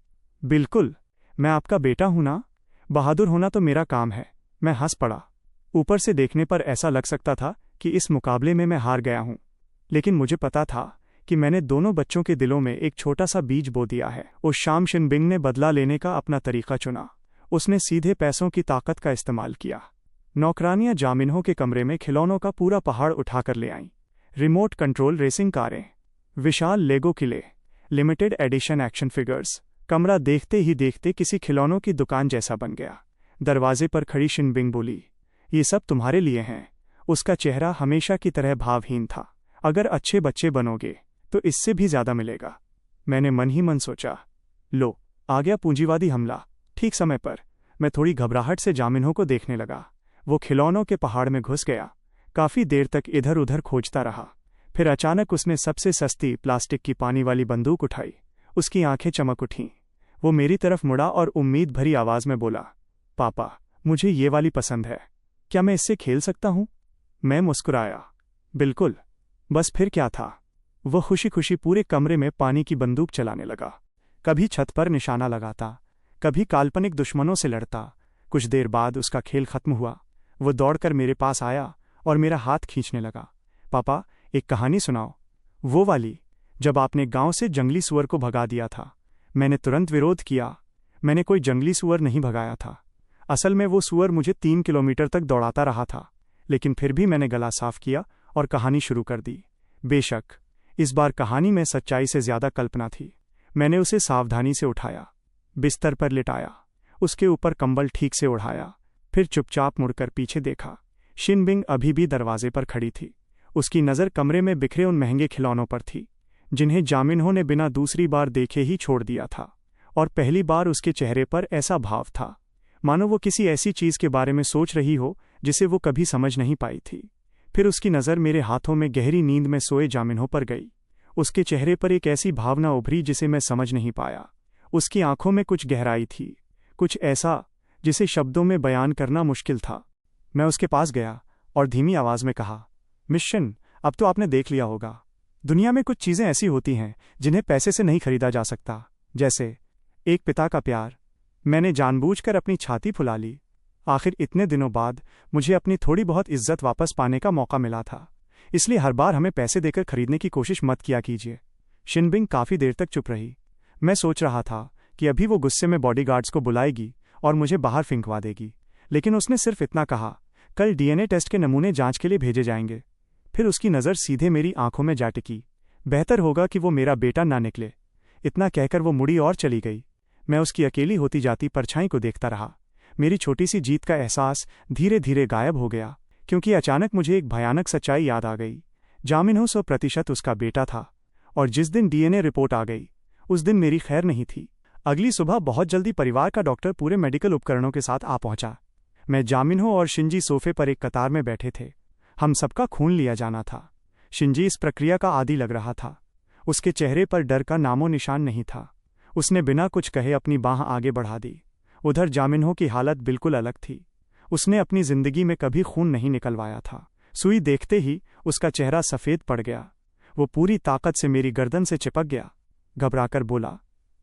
बिल्कुल, मैं आपका बेटा हूं ना, बहादुर होना तो मेरा काम है। मैं हंस पड़ा। ऊपर से देखने पर ऐसा लग सकता था कि इस मुकाबले में मैं हार गया हूं, लेकिन मुझे पता था कि मैंने दोनों बच्चों के दिलों में एक छोटा सा बीज बो दिया है। उस शाम शिनबिंग ने बदला लेने का अपना तरीका चुना। उसने सीधे पैसों की ताकत का इस्तेमाल किया। नौकरानियां जामिनहो के कमरे में खिलौनों का पूरा पहाड़ उठाकर ले आईं। रिमोट कंट्रोल रेसिंग कारें, विशाल लेगो किले, लिमिटेड एडिशन एक्शन फिगर्स। कमरा देखते ही देखते किसी खिलौनों की दुकान जैसा बन गया। दरवाजे पर खड़ी शिनबिंग बोली, ये सब तुम्हारे लिए हैं। उसका चेहरा हमेशा की तरह भावहीन था। अगर अच्छे बच्चे बनोगे तो इससे भी ज्यादा मिलेगा। मैंने मन ही मन सोचा, लो आ गया पूंजीवादी हमला। ठीक समय पर। मैं थोड़ी घबराहट से जामिनहो को देखने लगा। वो खिलौनों के पहाड़ में घुस गया। काफी देर तक इधर उधर खोजता रहा। फिर अचानक उसने सबसे सस्ती प्लास्टिक की पानी वाली बंदूक उठाई। उसकी आंखें चमक उठीं। वो मेरी तरफ मुड़ा और उम्मीद भरी आवाज में बोला, पापा, मुझे ये वाली पसंद है, क्या मैं इससे खेल सकता हूं? मैं मुस्कुराया। बिल्कुल। बस फिर क्या था, वो खुशी खुशी पूरे कमरे में पानी की बंदूक चलाने लगा। कभी छत पर निशाना लगाता, कभी काल्पनिक दुश्मनों से लड़ता। कुछ देर बाद उसका खेल खत्म हुआ। वो दौड़कर मेरे पास आया और मेरा हाथ खींचने लगा। पापा, एक कहानी सुनाओ। वो वाली, जब आपने गांव से जंगली सुअर को भगा दिया था। मैंने तुरंत विरोध किया। मैंने कोई जंगली सुअर नहीं भगाया था। असल में वो सुअर मुझे 3 किलोमीटर तक दौड़ाता रहा था। लेकिन फिर भी मैंने गला साफ किया और कहानी शुरू कर दी। बेशक, इस बार कहानी में सच्चाई से ज्यादा कल्पना थी। मैंने उसे सावधानी से उठाया, बिस्तर पर लिटाया, उसके ऊपर कंबल ठीक से ओढ़ाया, फिर चुपचाप मुड़कर पीछे देखा। शिनबिंग अभी भी दरवाजे पर खड़ी थी। उसकी नज़र कमरे में बिखरे उन महंगे खिलौनों पर थी, जिन्हें जामिनहो ने बिना दूसरी बार देखे ही छोड़ दिया था। और पहली बार उसके चेहरे पर ऐसा भाव था, मानो वो किसी ऐसी चीज़ के बारे में सोच रही हो जिसे वो कभी समझ नहीं पाई थी। फिर उसकी नज़र मेरे हाथों में गहरी नींद में सोए जामिनहो पर गई। उसके चेहरे पर एक ऐसी भावना उभरी जिसे मैं समझ नहीं पाया। उसकी आंखों में कुछ गहराई थी, कुछ ऐसा जिसे शब्दों में बयान करना मुश्किल था। मैं उसके पास गया और धीमी आवाज में कहा, मिशन, अब तो आपने देख लिया होगा, दुनिया में कुछ चीजें ऐसी होती हैं जिन्हें पैसे से नहीं खरीदा जा सकता, जैसे एक पिता का प्यार। मैंने जानबूझकर अपनी छाती फुला ली। आखिर इतने दिनों बाद मुझे अपनी थोड़ी बहुत इज्जत वापस पाने का मौका मिला था, इसलिए हर बार हमें पैसे देकर खरीदने की कोशिश मत किया कीजिए। शिनबिंग काफी देर तक चुप रही। मैं सोच रहा था कि अभी वो गुस्से में बॉडीगार्ड्स को बुलाएगी और मुझे बाहर फेंकवा देगी, लेकिन उसने सिर्फ इतना कहा, कल डीएनए टेस्ट के नमूने जांच के लिए भेजे जाएंगे। फिर उसकी नज़र सीधे मेरी आंखों में जा टिकी। बेहतर होगा कि वो मेरा बेटा ना निकले। इतना कहकर वो मुड़ी और चली गई। मैं उसकी अकेली होती जाती परछाई को देखता रहा। मेरी छोटी सी जीत का एहसास धीरे धीरे गायब हो गया, क्योंकि अचानक मुझे एक भयानक सच्चाई याद आ गई। जामिनहो 100% उसका बेटा था, और जिस दिन डीएनए रिपोर्ट आ गई उस दिन मेरी खैर नहीं थी। अगली सुबह बहुत जल्दी परिवार का डॉक्टर पूरे मेडिकल उपकरणों के साथ आ पहुंचा। मैं, जामिनहो और शिंजी सोफे पर एक कतार में बैठे थे। हम सबका खून लिया जाना था। शिंजी इस प्रक्रिया का आदी लग रहा था। उसके चेहरे पर डर का नामो निशान नहीं था। उसने बिना कुछ कहे अपनी बांह आगे बढ़ा दी। उधर जामिनहो की हालत बिल्कुल अलग थी। उसने अपनी जिंदगी में कभी खून नहीं निकलवाया था। सुई देखते ही उसका चेहरा सफ़ेद पड़ गया। वो पूरी ताकत से मेरी गर्दन से चिपक गया। घबराकर बोला,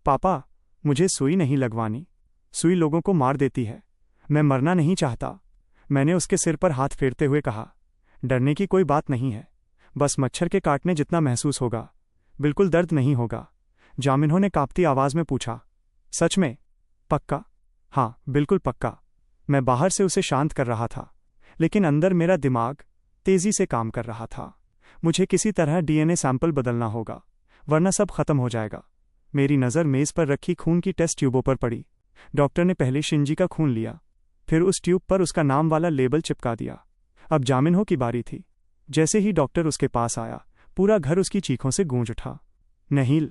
पापा, मुझे सुई नहीं लगवानी। सुई लोगों को मार देती है। मैं मरना नहीं चाहता। मैंने उसके सिर पर हाथ फेरते हुए कहा, डरने की कोई बात नहीं है, बस मच्छर के काटने जितना महसूस होगा, बिल्कुल दर्द नहीं होगा। जामिनहो ने कांपती आवाज में पूछा, सच में? पक्का? हाँ, बिल्कुल पक्का। मैं बाहर से उसे शांत कर रहा था, लेकिन अंदर मेरा दिमाग तेजी से काम कर रहा था। मुझे किसी तरह डीएनए सैंपल बदलना होगा, वरना सब खत्म हो जाएगा। मेरी नज़र मेज पर रखी खून की टेस्ट ट्यूबों पर पड़ी। डॉक्टर ने पहले शिंजी का खून लिया, फिर उस ट्यूब पर उसका नाम वाला लेबल चिपका दिया। अब जामिनहो की बारी थी। जैसे ही डॉक्टर उसके पास आया, पूरा घर उसकी चीखों से गूंज उठा। नहीं,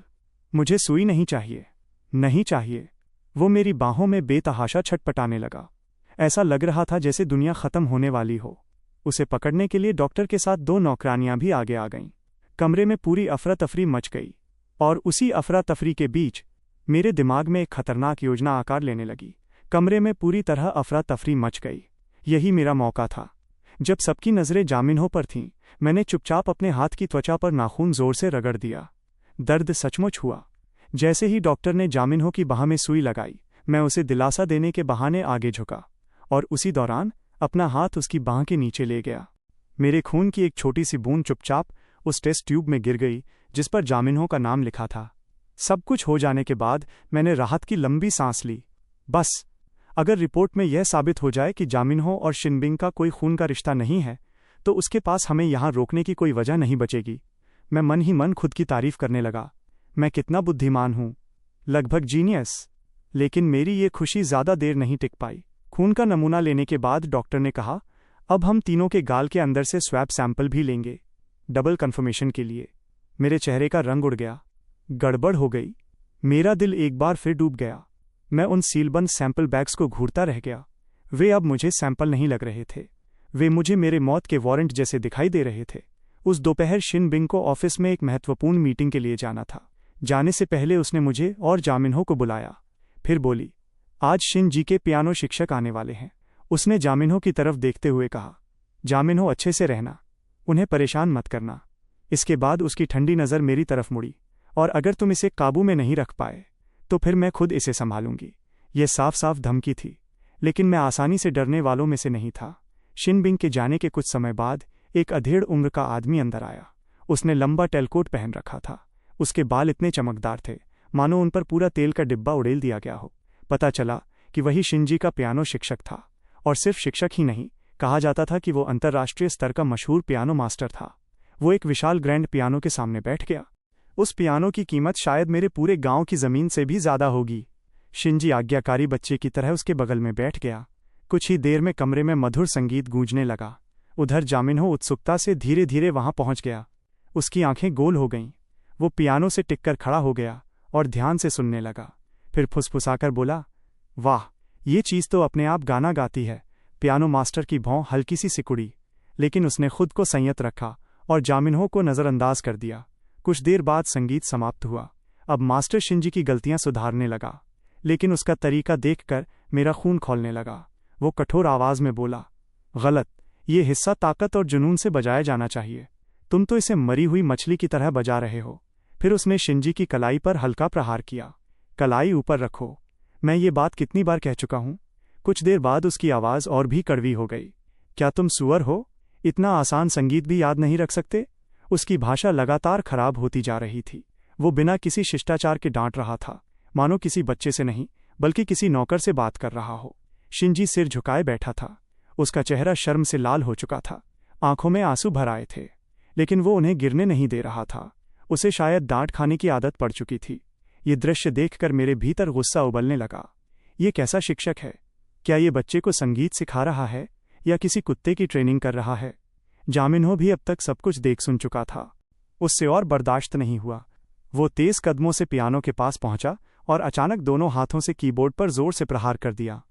मुझे सुई नहीं चाहिए, नहीं चाहिए। वो मेरी बाहों में बेतहाशा छटपटाने लगा। ऐसा लग रहा था जैसे दुनिया खत्म होने वाली हो। उसे पकड़ने के लिए डॉक्टर के साथ 2 नौकरानियां भी आगे आ गईं। कमरे में पूरी अफरा तफरी मच गई, और उसी अफरा तफरी के बीच मेरे दिमाग में एक खतरनाक योजना आकार लेने लगी। कमरे में पूरी तरह अफरा तफरी मच गई। यही मेरा मौका था। जब सबकी नज़रें जामिनहो पर थीं, मैंने चुपचाप अपने हाथ की त्वचा पर नाखून जोर से रगड़ दिया। दर्द सचमुच हुआ। जैसे ही डॉक्टर ने जामिनहो की बाह में सुई लगाई, मैं उसे दिलासा देने के बहाने आगे झुका और उसी दौरान अपना हाथ उसकी बाह के नीचे ले गया। मेरे खून की एक छोटी सी बूंद चुपचाप उस टेस्ट ट्यूब में गिर गई जिस पर जामिनहो का नाम लिखा था। सब कुछ हो जाने के बाद मैंने राहत की लंबी सांस ली। बस, अगर रिपोर्ट में यह साबित हो जाए कि जामिनहो और शिनबिंग का कोई खून का रिश्ता नहीं है, तो उसके पास हमें यहाँ रोकने की कोई वजह नहीं बचेगी। मैं मन ही मन खुद की तारीफ करने लगा। मैं कितना बुद्धिमान हूँ, लगभग जीनियस। लेकिन मेरी ये खुशी ज़्यादा देर नहीं टिक पाई। खून का नमूना लेने के बाद डॉक्टर ने कहा, अब हम तीनों के गाल के अंदर से स्वैब सैंपल भी लेंगे, डबल कन्फर्मेशन के लिए। मेरे चेहरे का रंग उड़ गया। गड़बड़ हो गई। मेरा दिल एक बार फिर डूब गया। मैं उन सीलबंद सैंपल बैग्स को घूरता रह गया। वे अब मुझे सैंपल नहीं लग रहे थे। वे मुझे मेरे मौत के वारंट जैसे दिखाई दे रहे थे। उस दोपहर शिनबिंग को ऑफिस में एक महत्वपूर्ण मीटिंग के लिए जाना था। जाने से पहले उसने मुझे और जामिनहो को बुलाया। फिर बोली, आज शिन जी के पियानो शिक्षक आने वाले हैं। उसने जामिनहो की तरफ देखते हुए कहा, जामिनहो, अच्छे से रहना, उन्हें परेशान मत करना। इसके बाद उसकी ठंडी नज़र मेरी तरफ मुड़ी, और अगर तुम इसे काबू में नहीं रख पाए तो फिर मैं खुद इसे संभालूंगी। यह साफ साफ धमकी थी, लेकिन मैं आसानी से डरने वालों में से नहीं था। शिनबिंग के जाने के कुछ समय बाद एक अधेड़ उम्र का आदमी अंदर आया। उसने लंबा टेलकोट पहन रखा था। उसके बाल इतने चमकदार थे मानो उन पर पूरा तेल का डिब्बा उड़ेल दिया गया हो। पता चला कि वही शिनजी का पियानो शिक्षक था, और सिर्फ शिक्षक ही नहीं, कहा जाता था कि वो अंतर्राष्ट्रीय स्तर का मशहूर पियानो मास्टर था। वो एक विशाल ग्रैंड पियानो के सामने बैठ गया। उस पियानो की कीमत शायद मेरे पूरे गांव की ज़मीन से भी ज़्यादा होगी। शिनजी आज्ञाकारी बच्चे की तरह उसके बगल में बैठ गया। कुछ ही देर में कमरे में मधुर संगीत गूंजने लगा। उधर जामिनहो उत्सुकता से धीरे धीरे वहां पहुंच गया। उसकी आंखें गोल हो गईं। वो पियानो से टिककर खड़ा हो गया और ध्यान से सुनने लगा। फिर फुसफुसाकर बोला, वाह, ये चीज़ तो अपने आप गाना गाती है। पियानो मास्टर की भौं हल्की सी सिकुड़ी, लेकिन उसने खुद को संयत रखा और जामिनहो को नज़रअंदाज कर दिया। कुछ देर बाद संगीत समाप्त हुआ। अब मास्टर शिनजी की गलतियां सुधारने लगा, लेकिन उसका तरीका देखकर मेरा खून खौलने लगा। वो कठोर आवाज़ में बोला, गलत, ये हिस्सा ताकत और जुनून से बजाया जाना चाहिए। तुम तो इसे मरी हुई मछली की तरह बजा रहे हो। फिर उसने शिनजी की कलाई पर हल्का प्रहार किया। कलाई ऊपर रखो। मैं ये बात कितनी बार कह चुका हूँ। कुछ देर बाद उसकी आवाज़ और भी कड़वी हो गई। क्या तुम सुअर हो? इतना आसान संगीत भी याद नहीं रख सकते? उसकी भाषा लगातार खराब होती जा रही थी। वो बिना किसी शिष्टाचार के डांट रहा था, मानो किसी बच्चे से नहीं बल्कि किसी नौकर से बात कर रहा हो। शिनजी सिर झुकाए बैठा था। उसका चेहरा शर्म से लाल हो चुका था। आंखों में आंसू भर आए थे, लेकिन वो उन्हें गिरने नहीं दे रहा था। उसे शायद डांट खाने की आदत पड़ चुकी थी। ये दृश्य देखकर मेरे भीतर गुस्सा उबलने लगा। ये कैसा शिक्षक है? क्या ये बच्चे को संगीत सिखा रहा है या किसी कुत्ते की ट्रेनिंग कर रहा है? जामिनहो भी अब तक सब कुछ देख सुन चुका था। उससे और बर्दाश्त नहीं हुआ। वो तेज कदमों से पियानो के पास पहुंचा और अचानक दोनों हाथों से कीबोर्ड पर जोर से प्रहार कर दिया।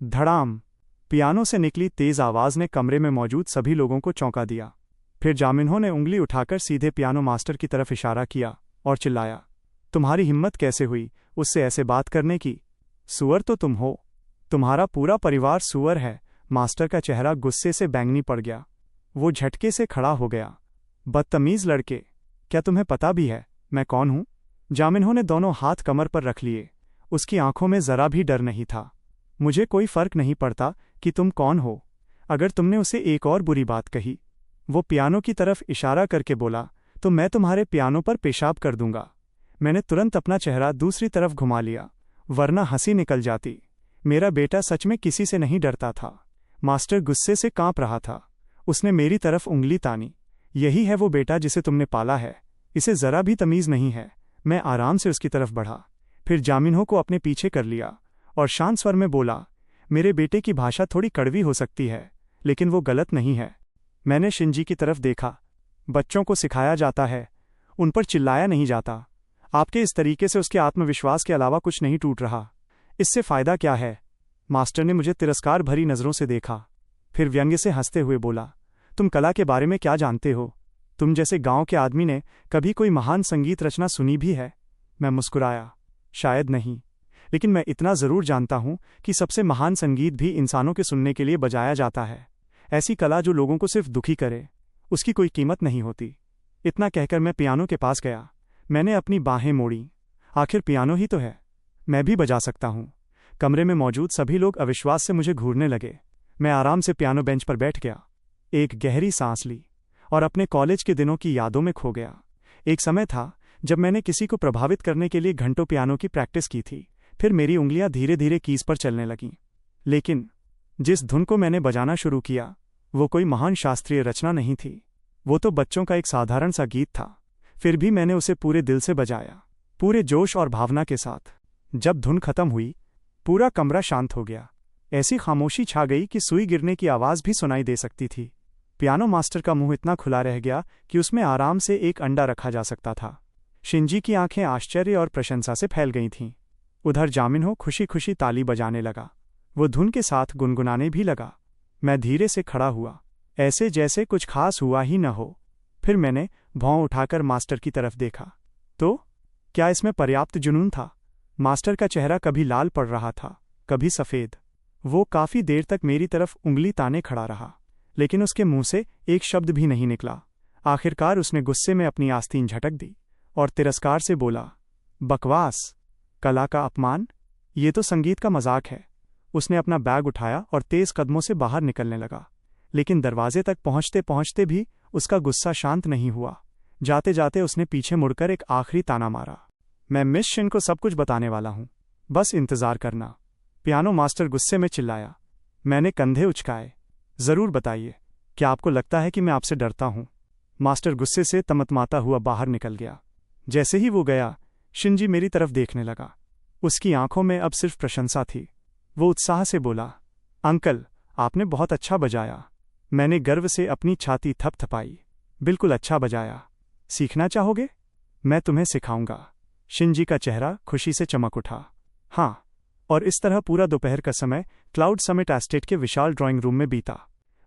धड़ाम! पियानो से निकली तेज आवाज़ ने कमरे में मौजूद सभी लोगों को चौंका दिया। फिर जामिनहो ने उंगली उठाकर सीधे पियानो मास्टर की तरफ इशारा किया और चिल्लाया, तुम्हारी हिम्मत कैसे हुई उससे ऐसे बात करने की? सुअर तो तुम हो। तुम्हारा पूरा परिवार सुअर है। मास्टर का चेहरा गुस्से से बैंगनी पड़ गया। वो झटके से खड़ा हो गया। बदतमीज लड़के, क्या तुम्हें पता भी है मैं कौन हूं? जामिनहो ने दोनों हाथ कमर पर रख लिए। उसकी आंखों में जरा भी डर नहीं था। मुझे कोई फर्क नहीं पड़ता कि तुम कौन हो। अगर तुमने उसे एक और बुरी बात कही, वो पियानो की तरफ इशारा करके बोला, तो मैं तुम्हारे पियानो पर पेशाब कर दूंगा। मैंने तुरंत अपना चेहरा दूसरी तरफ घुमा लिया, वरना हंसी निकल जाती। मेरा बेटा सच में किसी से नहीं डरता था। मास्टर गुस्से से कांप रहा था। उसने मेरी तरफ उंगली तानी। यही है वो बेटा जिसे तुमने पाला है। इसे जरा भी तमीज़ नहीं है। मैं आराम से उसकी तरफ बढ़ा, फिर जामिनहो को अपने पीछे कर लिया और शांत स्वर में बोला, मेरे बेटे की भाषा थोड़ी कड़वी हो सकती है, लेकिन वो गलत नहीं है। मैंने शिनजी की तरफ देखा। बच्चों को सिखाया जाता है, उन पर चिल्लाया नहीं जाता। आपके इस तरीके से उसके आत्मविश्वास के अलावा कुछ नहीं टूट रहा। इससे फ़ायदा क्या है? मास्टर ने मुझे तिरस्कार भरी नज़रों से देखा, फिर व्यंग्य से हंसते हुए बोला, तुम कला के बारे में क्या जानते हो? तुम जैसे गांव के आदमी ने कभी कोई महान संगीत रचना सुनी भी है? मैं मुस्कुराया। शायद नहीं, लेकिन मैं इतना ज़रूर जानता हूँ कि सबसे महान संगीत भी इंसानों के सुनने के लिए बजाया जाता है। ऐसी कला जो लोगों को सिर्फ दुखी करे, उसकी कोई कीमत नहीं होती। इतना कहकर मैं पियानो के पास गया। मैंने अपनी बाहें मोड़ी। आखिर पियानो ही तो है, मैं भी बजा सकता हूँ। कमरे में मौजूद सभी लोग अविश्वास से मुझे घूरने लगे। मैं आराम से पियानो बेंच पर बैठ गया, एक गहरी सांस ली और अपने कॉलेज के दिनों की यादों में खो गया। एक समय था जब मैंने किसी को प्रभावित करने के लिए घंटों पियानो की प्रैक्टिस की थी। फिर मेरी उंगलियां धीरे धीरे कीज पर चलने लगीं। लेकिन जिस धुन को मैंने बजाना शुरू किया, वो कोई महान शास्त्रीय रचना नहीं थी। वो तो बच्चों का एक साधारण सा गीत था। फिर भी मैंने उसे पूरे दिल से बजाया, पूरे जोश और भावना के साथ। जब धुन खत्म हुई, पूरा कमरा शांत हो गया। ऐसी खामोशी छा गई कि सुई गिरने की आवाज़ भी सुनाई दे सकती थी। पियानो मास्टर का मुंह इतना खुला रह गया कि उसमें आराम से एक अंडा रखा जा सकता था। शिंजी की आंखें आश्चर्य और प्रशंसा से फैल गई थीं। उधर जामिन्हो खुशी खुशी ताली बजाने लगा। वो धुन के साथ गुनगुनाने भी लगा। मैं धीरे से खड़ा हुआ, ऐसे जैसे कुछ खास हुआ ही न हो। फिर मैंने भौं उठाकर मास्टर की तरफ देखा। तो क्या इसमें पर्याप्त जुनून था? मास्टर का चेहरा कभी लाल पड़ रहा था, कभी सफ़ेद। वो काफ़ी देर तक मेरी तरफ उंगली ताने खड़ा रहा, लेकिन उसके मुंह से एक शब्द भी नहीं निकला। आखिरकार उसने गुस्से में अपनी आस्तीन झटक दी और तिरस्कार से बोला, बकवास, कला का अपमान, ये तो संगीत का मजाक है। उसने अपना बैग उठाया और तेज कदमों से बाहर निकलने लगा। लेकिन दरवाजे तक पहुंचते पहुंचते भी उसका गुस्सा शांत नहीं हुआ। जाते जाते उसने पीछे मुड़कर एक आखिरी ताना मारा, मैं मिस शिन को सब कुछ बताने वाला हूं, बस इंतजार करना। पियानो मास्टर गुस्से में चिल्लाया। मैंने कंधे उचकाए। जरूर बताइए, क्या आपको लगता है कि मैं आपसे डरता हूं? मास्टर गुस्से से तमतमाता हुआ बाहर निकल गया। जैसे ही वो गया, शिंजी मेरी तरफ देखने लगा। उसकी आंखों में अब सिर्फ प्रशंसा थी। वो उत्साह से बोला, अंकल, आपने बहुत अच्छा बजाया। मैंने गर्व से अपनी छाती थपथपाई। बिल्कुल अच्छा बजाया। सीखना चाहोगे? मैं तुम्हें सिखाऊंगा। शिंजी का चेहरा खुशी से चमक उठा। हाँ। और इस तरह पूरा दोपहर का समय क्लाउड समिट एस्टेट के विशाल ड्राइंग रूम में बीता।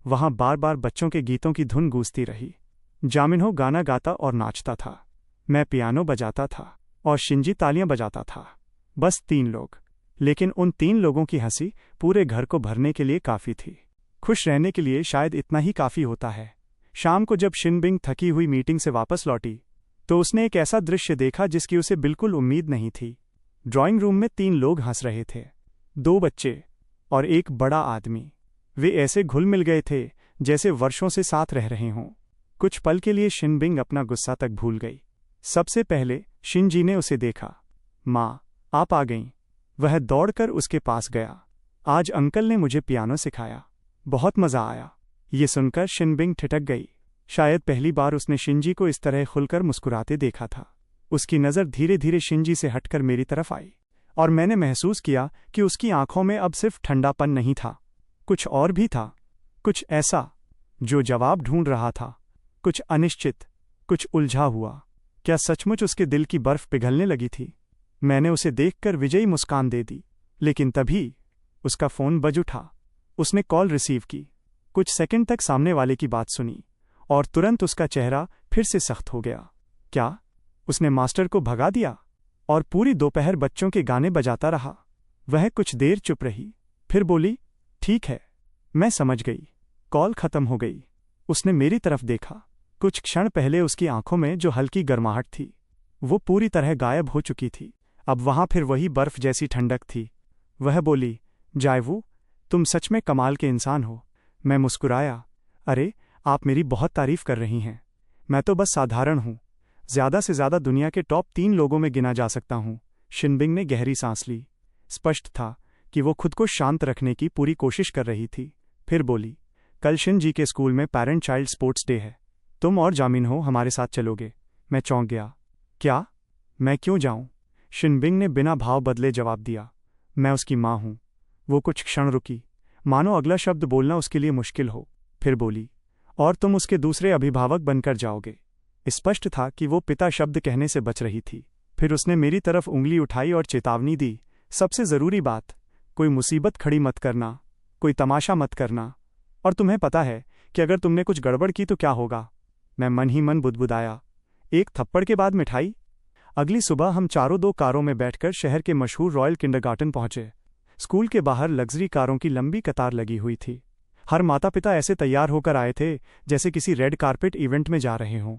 वहां बार बार बच्चों के गीतों की धुन गूंजती रही। जामिन्हो गाना गाता और नाचता था। मैं पियानो बजाता था और शिंजी तालियां बजाता था। बस 3 लोग, लेकिन उन 3 लोगों की हंसी पूरे घर को भरने के लिए काफ़ी थी। खुश रहने के लिए शायद इतना ही काफ़ी होता है। शाम को जब शिनबिंग थकी हुई मीटिंग से वापस लौटी, तो उसने एक ऐसा दृश्य देखा जिसकी उसे बिल्कुल उम्मीद नहीं थी। ड्राइंग रूम में 3 लोग हंस रहे थे, 2 बच्चे और एक बड़ा आदमी। वे ऐसे घुल मिल गए थे जैसे वर्षों से साथ रह रहे हों। कुछ पल के लिए शिनबिंग अपना गुस्सा तक भूल गई। सबसे पहले शिनजी ने उसे देखा। माँ, आप आ गईं। वह दौड़कर उसके पास गया। आज अंकल ने मुझे पियानो सिखाया, बहुत मज़ा आया। ये सुनकर शिनबिंग ठिठक गई। शायद पहली बार उसने शिंजी को इस तरह खुलकर मुस्कुराते देखा था। उसकी नज़र धीरे धीरे शिंजी से हटकर मेरी तरफ आई, और मैंने महसूस किया कि उसकी आंखों में अब सिर्फ ठंडापन नहीं था, कुछ और भी था। कुछ ऐसा जो जवाब ढूंढ रहा था, कुछ अनिश्चित, कुछ उलझा हुआ। क्या सचमुच उसके दिल की बर्फ पिघलने लगी थी? मैंने उसे देखकर विजयी मुस्कान दे दी, लेकिन तभी उसका फ़ोन बज उठा। उसने कॉल रिसीव की, कुछ सेकंड तक सामने वाले की बात सुनी, और तुरंत उसका चेहरा फिर से सख्त हो गया। क्या उसने मास्टर को भगा दिया? और पूरी दोपहर बच्चों के गाने बजाता रहा। वह कुछ देर चुप रही, फिर बोली, ठीक है, मैं समझ गई। कॉल खत्म हो गई। उसने मेरी तरफ देखा। कुछ क्षण पहले उसकी आंखों में जो हल्की गर्माहट थी, वो पूरी तरह गायब हो चुकी थी। अब वहां फिर वही बर्फ जैसी ठंडक थी। वह बोली, जायवू, तुम सच में कमाल के इंसान हो। मैं मुस्कुराया। अरे, आप मेरी बहुत तारीफ कर रही हैं। मैं तो बस साधारण हूँ, ज़्यादा से ज़्यादा दुनिया के टॉप 3 लोगों में गिना जा सकता हूँ। शिनबिंग ने गहरी सांस ली। स्पष्ट था कि वो खुद को शांत रखने की पूरी कोशिश कर रही थी। फिर बोली, कल शिनजी के स्कूल में पेरेंट चाइल्ड स्पोर्ट्स डे है। तुम और जामिन्हो हमारे साथ चलोगे? मैं चौंक गया। क्या? मैं क्यों जाऊं? शिनबिंग ने बिना भाव बदले जवाब दिया, मैं उसकी माँ हूँ। वो कुछ क्षण रुकी, मानो अगला शब्द बोलना उसके लिए मुश्किल हो। फिर बोली, और तुम उसके दूसरे अभिभावक बनकर जाओगे। स्पष्ट था कि वो पिता शब्द कहने से बच रही थी। फिर उसने मेरी तरफ उंगली उठाई और चेतावनी दी, सबसे ज़रूरी बात, कोई मुसीबत खड़ी मत करना, कोई तमाशा मत करना। और तुम्हें पता है कि अगर तुमने कुछ गड़बड़ की तो क्या होगा? मैं मन ही मन बुदबुदाया, एक थप्पड़ के बाद मिठाई? अगली सुबह हम चारों 2 कारों में बैठकर शहर के मशहूर रॉयल किंडरगार्टन पहुंचे। स्कूल के बाहर लग्जरी कारों की लंबी कतार लगी हुई थी। हर माता पिता ऐसे तैयार होकर आए थे जैसे किसी रेड कार्पेट इवेंट में जा रहे हों।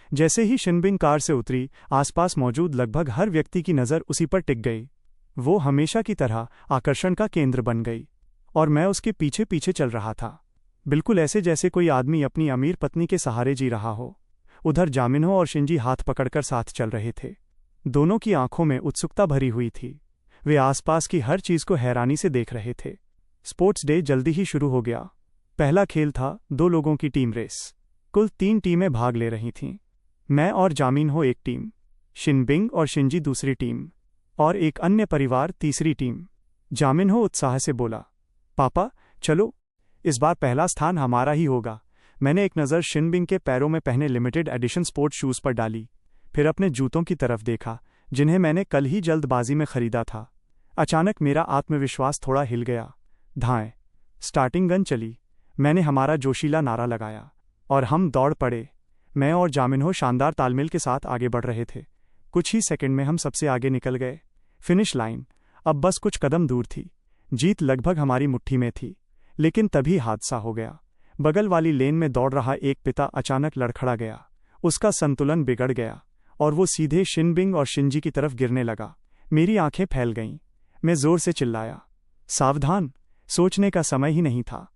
जैसे ही शिनबिंग कार से उतरी, आसपास मौजूद लगभग हर व्यक्ति की नज़र उसी पर टिक गई। वो हमेशा की तरह आकर्षण का केंद्र बन गई और मैं उसके पीछे पीछे चल रहा था, बिल्कुल ऐसे जैसे कोई आदमी अपनी अमीर पत्नी के सहारे जी रहा हो। उधर जामिन्हो और शिंजी हाथ पकड़कर साथ चल रहे थे। दोनों की आंखों में उत्सुकता भरी हुई थी। वे आसपास की हर चीज को हैरानी से देख रहे थे। स्पोर्ट्स डे जल्दी ही शुरू हो गया। पहला खेल था 2 लोगों की टीम रेस। कुल 3 टीमें भाग ले रही थीं। मैं और जामिन्हो एक टीम, शिनबिंग और शिंजी दूसरी टीम, और एक अन्य परिवार तीसरी टीम। जामिन्हो उत्साह से बोला, पापा चलो, इस बार पहला स्थान हमारा ही होगा। मैंने एक नज़र शिनबिंग के पैरों में पहने लिमिटेड एडिशन स्पोर्ट शूज़ पर डाली, फिर अपने जूतों की तरफ देखा जिन्हें मैंने कल ही जल्दबाजी में खरीदा था। अचानक मेरा आत्मविश्वास थोड़ा हिल गया। धाएं, स्टार्टिंग गन चली। मैंने हमारा जोशीला नारा लगाया और हम दौड़ पड़े। मैं और जामिन्हो शानदार तालमेल के साथ आगे बढ़ रहे थे। कुछ ही सेकंड में हम सबसे आगे निकल गए। फिनिश लाइन अब बस कुछ कदम दूर थी। जीत लगभग हमारी मुट्ठी में थी। लेकिन तभी हादसा हो गया। बगल वाली लेन में दौड़ रहा एक पिता अचानक लड़खड़ा गया। उसका संतुलन बिगड़ गया और वो सीधे शिनबिंग और शिंजी की तरफ गिरने लगा। मेरी आंखें फैल गईं। मैं जोर से चिल्लाया, सावधान! सोचने का समय ही नहीं था।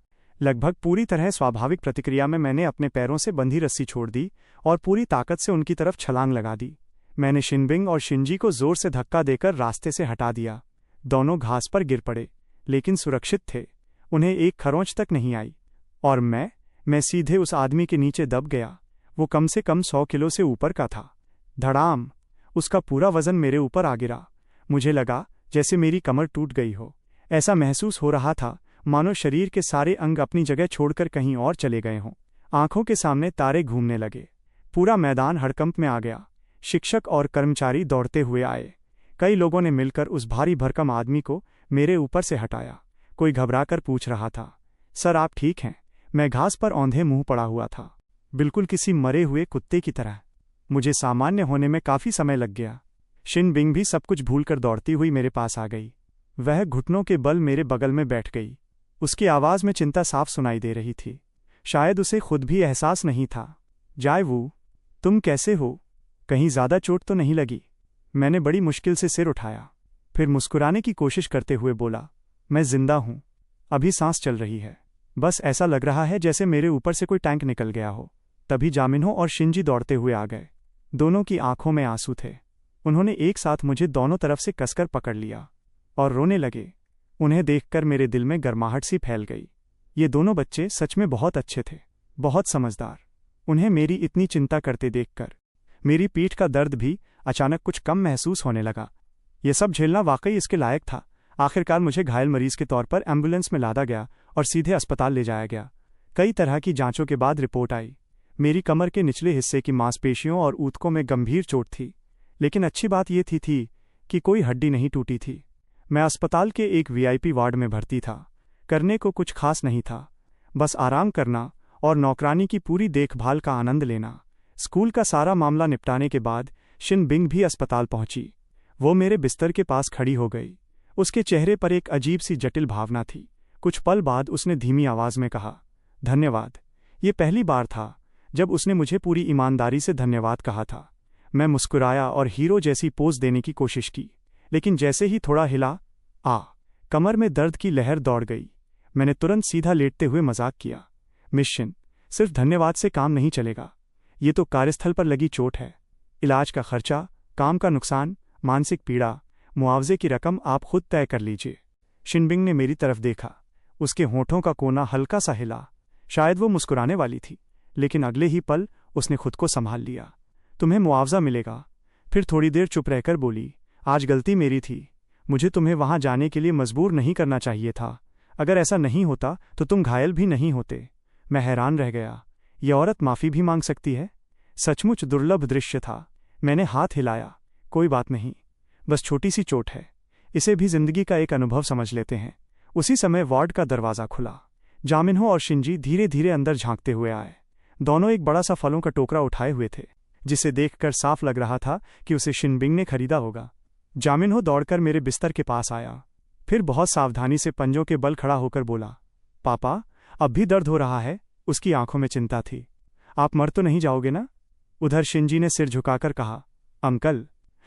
लगभग पूरी तरह स्वाभाविक प्रतिक्रिया में मैंने अपने पैरों से बंधी रस्सी छोड़ दी और पूरी ताकत से उनकी तरफ छलांग लगा दी। मैंने शिनबिंग और शिंजी को जोर से धक्का देकर रास्ते से हटा दिया। दोनों घास पर गिर पड़े, लेकिन सुरक्षित थे। उन्हें एक खरोंच तक नहीं आई। और मैं सीधे उस आदमी के नीचे दब गया। वो कम से कम 100 किलो से ऊपर का था। धड़ाम! उसका पूरा वजन मेरे ऊपर आ गिरा। मुझे लगा जैसे मेरी कमर टूट गई हो। ऐसा महसूस हो रहा था मानो शरीर के सारे अंग अपनी जगह छोड़कर कहीं और चले गए हों। आंखों के सामने तारे घूमने लगे। पूरा मैदान हड़कंप में आ गया। शिक्षक और कर्मचारी दौड़ते हुए आए। कई लोगों ने मिलकर उस भारी भरकम आदमी को मेरे ऊपर से हटाया। कोई घबराकर पूछ रहा था, सर आप ठीक हैं? मैं घास पर औंधे मुंह पड़ा हुआ था, बिल्कुल किसी मरे हुए कुत्ते की तरह। मुझे सामान्य होने में काफी समय लग गया। शिनबिंग भी सब कुछ भूलकर दौड़ती हुई मेरे पास आ गई। वह घुटनों के बल मेरे बगल में बैठ गई। उसकी आवाज में चिंता साफ सुनाई दे रही थी। शायद उसे खुद भी एहसास नहीं था। जायवू, तुम कैसे हो? कहीं ज्यादा चोट तो नहीं लगी? मैंने बड़ी मुश्किल से सिर उठाया, फिर मुस्कुराने की कोशिश करते हुए बोला, मैं जिंदा हूं। अभी सांस चल रही है। बस ऐसा लग रहा है जैसे मेरे ऊपर से कोई टैंक निकल गया हो। तभी जामिन्हो और शिंजी दौड़ते हुए आ गए। दोनों की आंखों में आंसू थे। उन्होंने एक साथ मुझे दोनों तरफ से कसकर पकड़ लिया और रोने लगे। उन्हें देखकर मेरे दिल में गर्माहट सी फैल गई। ये दोनों बच्चे सच में बहुत अच्छे थे, बहुत समझदार। उन्हें मेरी इतनी चिंता करते देखकर मेरी पीठ का दर्द भी अचानक कुछ कम महसूस होने लगा। ये सब झेलना वाकई इसके लायक था। आखिरकार मुझे घायल मरीज के तौर पर एम्बुलेंस में लादा गया और सीधे अस्पताल ले जाया गया। कई तरह की जांचों के बाद रिपोर्ट आई। मेरी कमर के निचले हिस्से की मांसपेशियों और ऊतकों में गंभीर चोट थी, लेकिन अच्छी बात यह थी कि कोई हड्डी नहीं टूटी थी। मैं अस्पताल के एक वीआईपी वार्ड में भर्ती था। करने को कुछ खास नहीं था, बस आराम करना और नौकरानी की पूरी देखभाल का आनंद लेना। स्कूल का सारा मामला निपटाने के बाद शिनबिंग भी अस्पताल पहुंची। वो मेरे बिस्तर के पास खड़ी हो गई। उसके चेहरे पर एक अजीब सी जटिल भावना थी। कुछ पल बाद उसने धीमी आवाज में कहा, धन्यवाद। ये पहली बार था जब उसने मुझे पूरी ईमानदारी से धन्यवाद कहा था। मैं मुस्कुराया और हीरो जैसी पोज देने की कोशिश की, लेकिन जैसे ही थोड़ा हिला, कमर में दर्द की लहर दौड़ गई। मैंने तुरंत सीधा लेटते हुए मजाक किया, मिस शिन, सिर्फ धन्यवाद से काम नहीं चलेगा। ये तो कार्यस्थल पर लगी चोट है। इलाज का खर्चा, काम का नुकसान, मानसिक पीड़ा, मुआवजे की रकम आप खुद तय कर लीजिए। शिनबिंग ने मेरी तरफ देखा। उसके होठों का कोना हल्का सा हिला। शायद वो मुस्कुराने वाली थी, लेकिन अगले ही पल उसने खुद को संभाल लिया। तुम्हें मुआवजा मिलेगा। फिर थोड़ी देर चुप रहकर बोली, आज गलती मेरी थी। मुझे तुम्हें वहां जाने के लिए मजबूर नहीं करना चाहिए था। अगर ऐसा नहीं होता तो तुम घायल भी नहीं होते। मैं हैरान रह गया। ये औरत माफी भी मांग सकती है? सचमुच दुर्लभ दृश्य था। मैंने हाथ हिलाया, कोई बात नहीं, बस छोटी सी चोट है। इसे भी जिंदगी का एक अनुभव समझ लेते हैं। उसी समय वार्ड का दरवाजा खुला। जामिन्हो और शिंजी धीरे धीरे अंदर झांकते हुए आए। दोनों एक बड़ा सा फलों का टोकरा उठाए हुए थे। जिसे देखकर साफ लग रहा था कि उसे शिनबिंग ने खरीदा होगा। जामिनहो दौड़कर मेरे बिस्तर के पास आया, फिर बहुत सावधानी से पंजों के बल खड़ा होकर बोला, पापा, अब भी दर्द हो रहा है? उसकी आंखों में चिंता थी। आप मर तो नहीं जाओगे ना? उधर शिनजी ने सिर झुकाकर कहा, अंकल,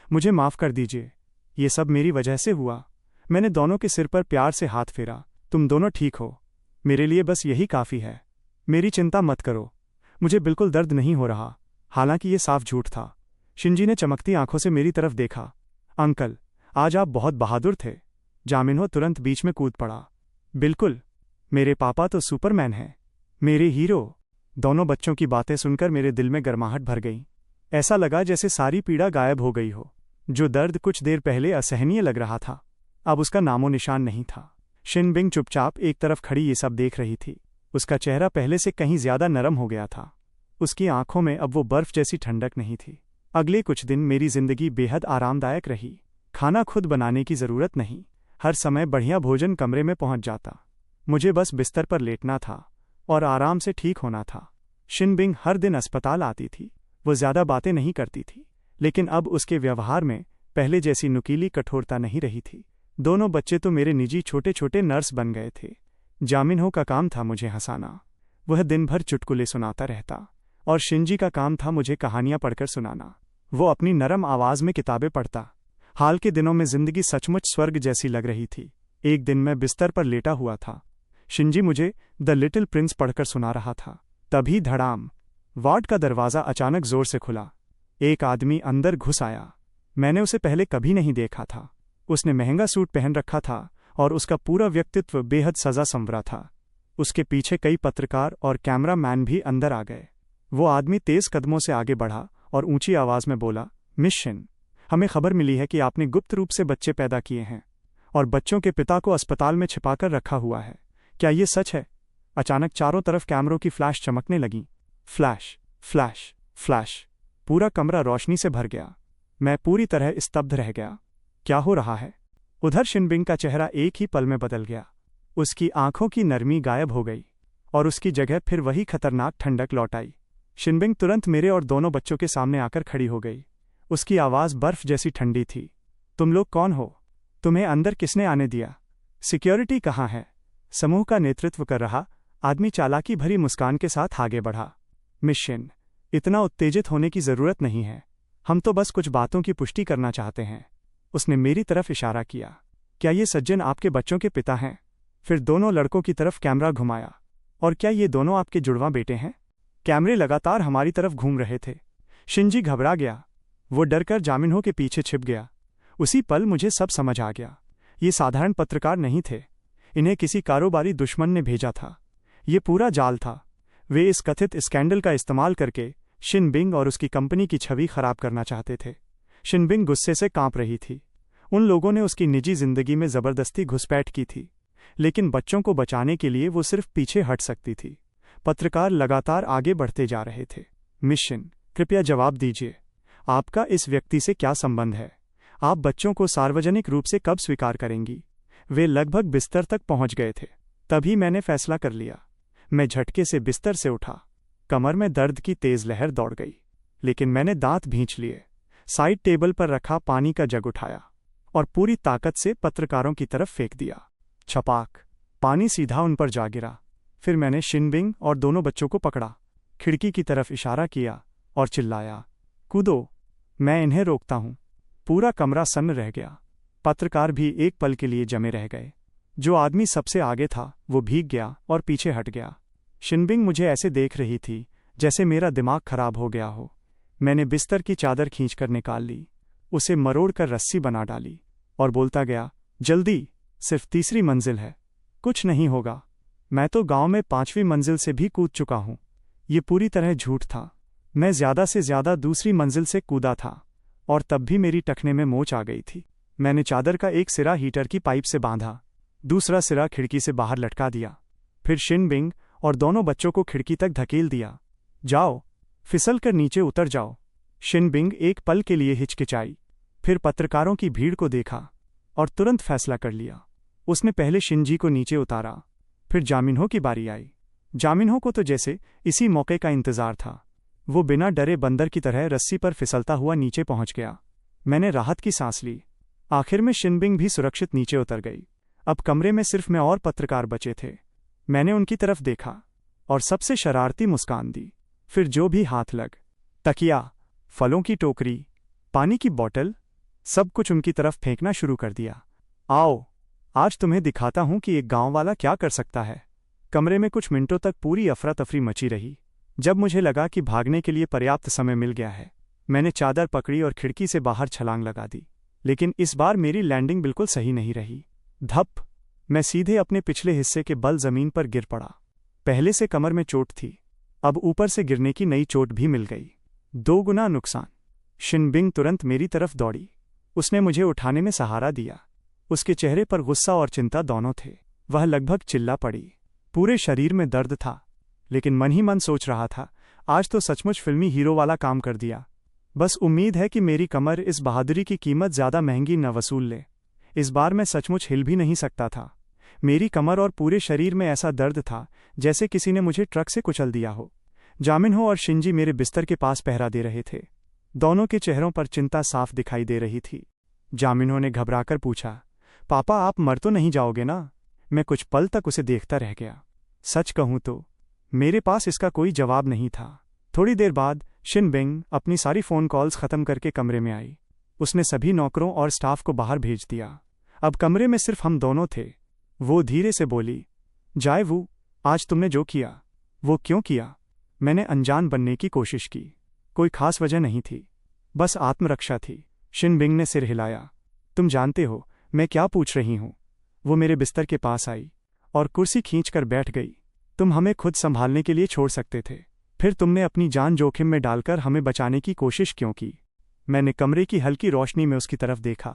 मुझे माफ कर दीजिए, ये सब मेरी वजह से हुआ। मैंने दोनों के सिर पर प्यार से हाथ फेरा। तुम दोनों ठीक हो, मेरे लिए बस यही काफ़ी है। मेरी चिंता मत करो, मुझे बिल्कुल दर्द नहीं हो रहा। हालांकि ये साफ झूठ था। शिनजी ने चमकती आंखों से मेरी तरफ देखा। अंकल, आज आप बहुत बहादुर थे। जामिनहो तुरंत बीच में कूद पड़ा। बिल्कुल, मेरे पापा तो सुपरमैन हैं, मेरे हीरो। दोनों बच्चों की बातें सुनकर मेरे दिल में गर्माहट भर गई। ऐसा लगा जैसे सारी पीड़ा गायब हो गई हो। जो दर्द कुछ देर पहले असहनीय लग रहा था, अब उसका नामो निशान नहीं था। शिनबिंग चुपचाप एक तरफ खड़ी ये सब देख रही थी। उसका चेहरा पहले से कहीं ज्यादा नरम हो गया था। उसकी आंखों में अब वो बर्फ जैसी ठंडक नहीं थी। अगले कुछ दिन मेरी जिंदगी बेहद आरामदायक रही। खाना खुद बनाने की जरूरत नहीं, हर समय बढ़िया भोजन कमरे में पहुंच जाता। मुझे बस बिस्तर पर लेटना था और आराम से ठीक होना था। शिनबिंग हर दिन अस्पताल आती थी। वो ज्यादा बातें नहीं करती थी, लेकिन अब उसके व्यवहार में पहले जैसी नुकीली कठोरता नहीं रही थी। दोनों बच्चे तो मेरे निजी छोटे छोटे नर्स बन गए थे। जामिनहो का काम था मुझे हंसाना, वह दिन भर चुटकुले सुनाता रहता, और शिनजी का काम था मुझे कहानियां पढ़कर सुनाना। वो अपनी नरम आवाज में किताबें पढ़ता। हाल के दिनों में जिंदगी सचमुच स्वर्ग जैसी लग रही थी। एक दिन मैं बिस्तर पर लेटा हुआ था। शिनजी मुझे द लिटिल प्रिंस पढ़कर सुना रहा था। तभी धड़ाम, वार्ड का दरवाज़ा अचानक जोर से खुला। एक आदमी अंदर घुस आया। मैंने उसे पहले कभी नहीं देखा था। उसने महंगा सूट पहन रखा था और उसका पूरा व्यक्तित्व बेहद सजा संवरा था। उसके पीछे कई पत्रकार और कैमरामैन भी अंदर आ गए। वो आदमी तेज कदमों से आगे बढ़ा और ऊंची आवाज में बोला, मिस शिन, हमें खबर मिली है कि आपने गुप्त रूप से बच्चे पैदा किए हैं और बच्चों के पिता को अस्पताल में छिपाकर रखा हुआ है। क्या ये सच है? अचानक चारों तरफ कैमरों की फ्लैश चमकने लगी। Flash, flash, flash. पूरा कमरा रोशनी से भर गया। मैं पूरी तरह स्तब्ध रह गया। क्या हो रहा है? उधर शिनबिंग का चेहरा एक ही पल में बदल गया। उसकी आंखों की नरमी गायब हो गई और उसकी जगह फिर वही खतरनाक ठंडक लौट आई। शिनबिंग तुरंत मेरे और दोनों बच्चों के सामने आकर खड़ी हो गई। उसकी आवाज़ बर्फ जैसी ठंडी थी। तुम लोग कौन हो? तुम्हें अंदर किसने आने दिया? सिक्योरिटी कहाँ है? समूह का नेतृत्व कर रहा आदमी चालाकी भरी मुस्कान के साथ आगे बढ़ा। मिस शिन, इतना उत्तेजित होने की जरूरत नहीं है। हम तो बस कुछ बातों की पुष्टि करना चाहते हैं। उसने मेरी तरफ इशारा किया। क्या ये सज्जन आपके बच्चों के पिता हैं? फिर दोनों लड़कों की तरफ कैमरा घुमाया। और क्या ये दोनों आपके जुड़वां बेटे हैं? कैमरे लगातार हमारी तरफ घूम रहे थे। शिनजी घबरा गया। वो डरकर जामिनहो के पीछे छिप गया। उसी पल मुझे सब समझ आ गया। ये साधारण पत्रकार नहीं थे, इन्हें किसी कारोबारी दुश्मन ने भेजा था। ये पूरा जाल था। वे इस कथित स्कैंडल का इस्तेमाल करके शिनबिंग और उसकी कंपनी की छवि खराब करना चाहते थे। शिनबिंग गुस्से से कांप रही थी। उन लोगों ने उसकी निजी जिंदगी में जबरदस्ती घुसपैठ की थी, लेकिन बच्चों को बचाने के लिए वो सिर्फ पीछे हट सकती थी। पत्रकार लगातार आगे बढ़ते जा रहे थे। मिस शिन, कृपया जवाब दीजिए, आपका इस व्यक्ति से क्या संबंध है? आप बच्चों को सार्वजनिक रूप से कब स्वीकार करेंगी? वे लगभग बिस्तर तक पहुंच गए थे। तभी मैंने फैसला कर लिया। मैं झटके से बिस्तर से उठा। कमर में दर्द की तेज लहर दौड़ गई, लेकिन मैंने दांत भींच लिए। साइड टेबल पर रखा पानी का जग उठाया और पूरी ताकत से पत्रकारों की तरफ फेंक दिया। छपाक, पानी सीधा उन पर जा गिरा। फिर मैंने शिनबिंग और दोनों बच्चों को पकड़ा, खिड़की की तरफ इशारा किया और चिल्लाया, कूदो, मैं इन्हें रोकता हूं। पूरा कमरा सन्न रह गया। पत्रकार भी एक पल के लिए जमे रह गए। जो आदमी सबसे आगे था वो भीग गया और पीछे हट गया। शिनबिंग मुझे ऐसे देख रही थी जैसे मेरा दिमाग खराब हो गया हो। मैंने बिस्तर की चादर खींचकर निकाल ली, उसे मरोड़कर रस्सी बना डाली और बोलता गया, जल्दी, सिर्फ तीसरी मंजिल है, कुछ नहीं होगा। मैं तो गांव में 5वीं मंजिल से भी कूद चुका हूं। ये पूरी तरह झूठ था। मैं ज्यादा से ज्यादा दूसरी मंजिल से कूदा था और तब भी मेरी टखने में मोच आ गई थी। मैंने चादर का एक सिरा हीटर की पाइप से बांधा, दूसरा सिरा खिड़की से बाहर लटका दिया। फिर शिनबिंग और दोनों बच्चों को खिड़की तक धकेल दिया। जाओ, फिसल कर नीचे उतर जाओ। शिनबिंग एक पल के लिए हिचकिचाई, फिर पत्रकारों की भीड़ को देखा और तुरंत फैसला कर लिया। उसने पहले शिनजी को नीचे उतारा, फिर जामिनहो की बारी आई। जामिनहो को तो जैसे इसी मौके का इंतजार था। वो बिना डरे बंदर की तरह रस्सी पर फिसलता हुआ नीचे पहुंच गया। मैंने राहत की सांस ली। आखिर में शिनबिंग भी सुरक्षित नीचे उतर गई। अब कमरे में सिर्फ मैं और पत्रकार बचे थे। मैंने उनकी तरफ देखा और सबसे शरारती मुस्कान दी। फिर जो भी हाथ लग, तकिया, फलों की टोकरी, पानी की बोतल, सब कुछ उनकी तरफ फेंकना शुरू कर दिया। आओ, आज तुम्हें दिखाता हूं कि एक गांव वाला क्या कर सकता है। कमरे में कुछ मिनटों तक पूरी अफरा तफरी मची रही। जब मुझे लगा कि भागने के लिए पर्याप्त समय मिल गया है, मैंने चादर पकड़ी और खिड़की से बाहर छलांग लगा दी। लेकिन इस बार मेरी लैंडिंग बिल्कुल सही नहीं रही। धप! मैं सीधे अपने पिछले हिस्से के बल जमीन पर गिर पड़ा। पहले से कमर में चोट थी, अब ऊपर से गिरने की नई चोट भी मिल गई। 2 गुना नुकसान। शिनबिंग तुरंत मेरी तरफ दौड़ी। उसने मुझे उठाने में सहारा दिया। उसके चेहरे पर गुस्सा और चिंता दोनों थे। वह लगभग चिल्ला पड़ी। पूरे शरीर में दर्द था, लेकिन मन ही मन सोच रहा था, आज तो सचमुच फिल्मी हीरो वाला काम कर दिया। बस उम्मीद है कि मेरी कमर इस बहादुरी की कीमत ज़्यादा महंगी न वसूल ले। इस बार मैं सचमुच हिल भी नहीं सकता था। मेरी कमर और पूरे शरीर में ऐसा दर्द था जैसे किसी ने मुझे ट्रक से कुचल दिया हो। जामिनहो और शिंजी मेरे बिस्तर के पास पहरा दे रहे थे। दोनों के चेहरों पर चिंता साफ दिखाई दे रही थी। जामिनहो ने घबराकर पूछा, पापा आप मर तो नहीं जाओगे ना? मैं कुछ पल तक उसे देखता रह गया। सच कहूं तो मेरे पास इसका कोई जवाब नहीं था। थोड़ी देर बाद शिनबिंग अपनी सारी फ़ोन कॉल्स ख़त्म करके कमरे में आई। उसने सभी नौकरों और स्टाफ को बाहर भेज दिया। अब कमरे में सिर्फ हम दोनों थे। वो धीरे से बोली, जायवू, आज तुमने जो किया वो क्यों किया? मैंने अनजान बनने की कोशिश की। कोई खास वजह नहीं थी, बस आत्मरक्षा थी। शिनबिंग ने सिर हिलाया। तुम जानते हो मैं क्या पूछ रही हूं? वो मेरे बिस्तर के पास आई और कुर्सी खींचकर बैठ गई। तुम हमें खुद संभालने के लिए छोड़ सकते थे, फिर तुमने अपनी जान जोखिम में डालकर हमें बचाने की कोशिश क्यों की? मैंने कमरे की हल्की रोशनी में उसकी तरफ देखा।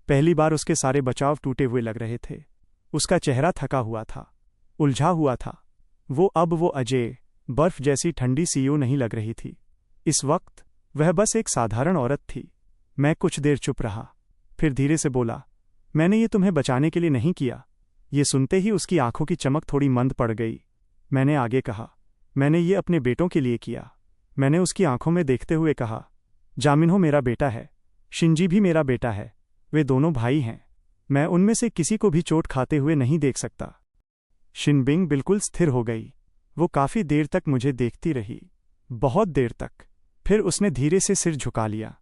पहली बार उसके सारे बचाव टूटे हुए लग रहे थे। उसका चेहरा थका हुआ था, उलझा हुआ था। वो अजय, बर्फ जैसी ठंडी सीईओ नहीं लग रही थी। इस वक्त वह बस एक साधारण औरत थी। मैं कुछ देर चुप रहा, फिर धीरे से बोला, मैंने ये तुम्हें बचाने के लिए नहीं किया। ये सुनते ही उसकी आंखों की चमक थोड़ी मंद पड़ गई। मैंने आगे कहा, मैंने ये अपने बेटों के लिए किया। मैंने उसकी आंखों में देखते हुए कहा, जामिनहो मेरा बेटा है, शिंजी भी मेरा बेटा है। वे दोनों भाई हैं। मैं उनमें से किसी को भी चोट खाते हुए नहीं देख सकता। शिनबिंग बिल्कुल स्थिर हो गई। वो काफी देर तक मुझे देखती रही, बहुत देर तक। फिर उसने धीरे से सिर झुका लिया।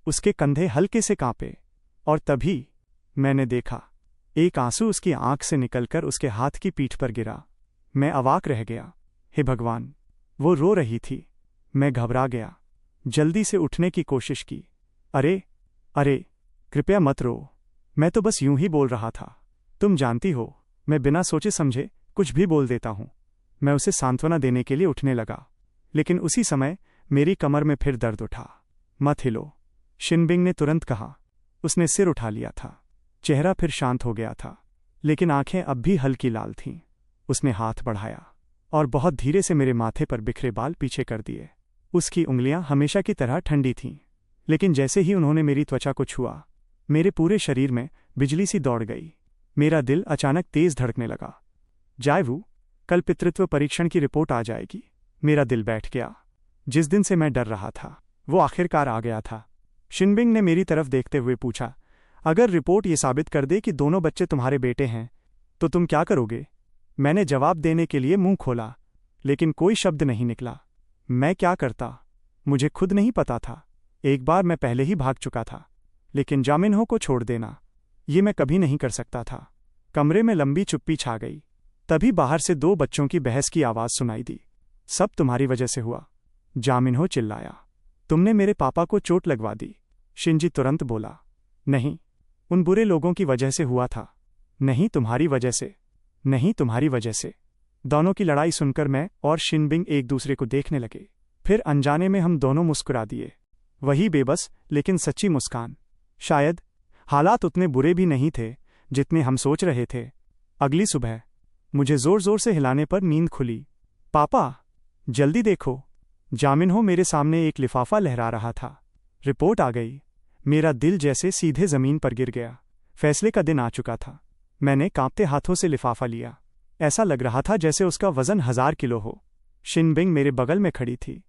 उसके कंधे हल्के से कांपे और तभी मैंने देखा, एक आंसू उसकी आंख से निकलकर उसके हाथ की पीठ पर गिरा। मैं अवाक रह गया। हे भगवान, वो रो रही थी। मैं घबरा गया, जल्दी से उठने की कोशिश की। अरे अरे, कृपया मत रो, मैं तो बस यूं ही बोल रहा था। तुम जानती हो, मैं बिना सोचे समझे कुछ भी बोल देता हूं। मैं उसे सांत्वना देने के लिए उठने लगा, लेकिन उसी समय मेरी कमर में फिर दर्द उठा। मत हिलो, शिनबिंग ने तुरंत कहा। उसने सिर उठा लिया था। चेहरा फिर शांत हो गया था, लेकिन आंखें अब भी हल्की लाल थीं। उसने हाथ बढ़ाया और बहुत धीरे से मेरे माथे पर बिखरे बाल पीछे कर दिए। उसकी उंगलियां हमेशा की तरह ठंडी थीं, लेकिन जैसे ही उन्होंने मेरी त्वचा को छुआ, मेरे पूरे शरीर में बिजली सी दौड़ गई। मेरा दिल अचानक तेज धड़कने लगा। जायवू, कल पितृत्व परीक्षण की रिपोर्ट आ जाएगी। मेरा दिल बैठ गया। जिस दिन से मैं डर रहा था, वो आखिरकार आ गया था। शिनबिंग ने मेरी तरफ देखते हुए पूछा, अगर रिपोर्ट ये साबित कर दे कि दोनों बच्चे तुम्हारे बेटे हैं, तो तुम क्या करोगे? मैंने जवाब देने के लिए मुंह खोला, लेकिन कोई शब्द नहीं निकला। मैं क्या करता, मुझे खुद नहीं पता था। एक बार मैं पहले ही भाग चुका था, लेकिन जामिनहो को छोड़ देना, ये मैं कभी नहीं कर सकता था। कमरे में लंबी चुप्पी छा गई। तभी बाहर से 2 बच्चों की बहस की आवाज़ सुनाई दी। सब तुम्हारी वजह से हुआ, जामिनहो चिल्लाया। तुमने मेरे पापा को चोट लगवा दी। शिंजी तुरंत बोला, नहीं, उन बुरे लोगों की वजह से हुआ था। नहीं तुम्हारी वजह से, नहीं तुम्हारी वजह से। दोनों की लड़ाई सुनकर मैं और शिनबिंग एक दूसरे को देखने लगे। फिर अनजाने में हम दोनों मुस्कुरा दिए। वही बेबस लेकिन सच्ची मुस्कान। शायद हालात उतने बुरे भी नहीं थे जितने हम सोच रहे थे। अगली सुबह मुझे जोर जोर से हिलाने पर नींद खुली। पापा, जल्दी देखो। जामिनहो मेरे सामने एक लिफाफा लहरा रहा था। रिपोर्ट आ गई। मेरा दिल जैसे सीधे जमीन पर गिर गया। फैसले का दिन आ चुका था। मैंने कांपते हाथों से लिफाफा लिया। ऐसा लग रहा था जैसे उसका वजन 1000 किलो हो। शिनबिंग मेरे बगल में खड़ी थी।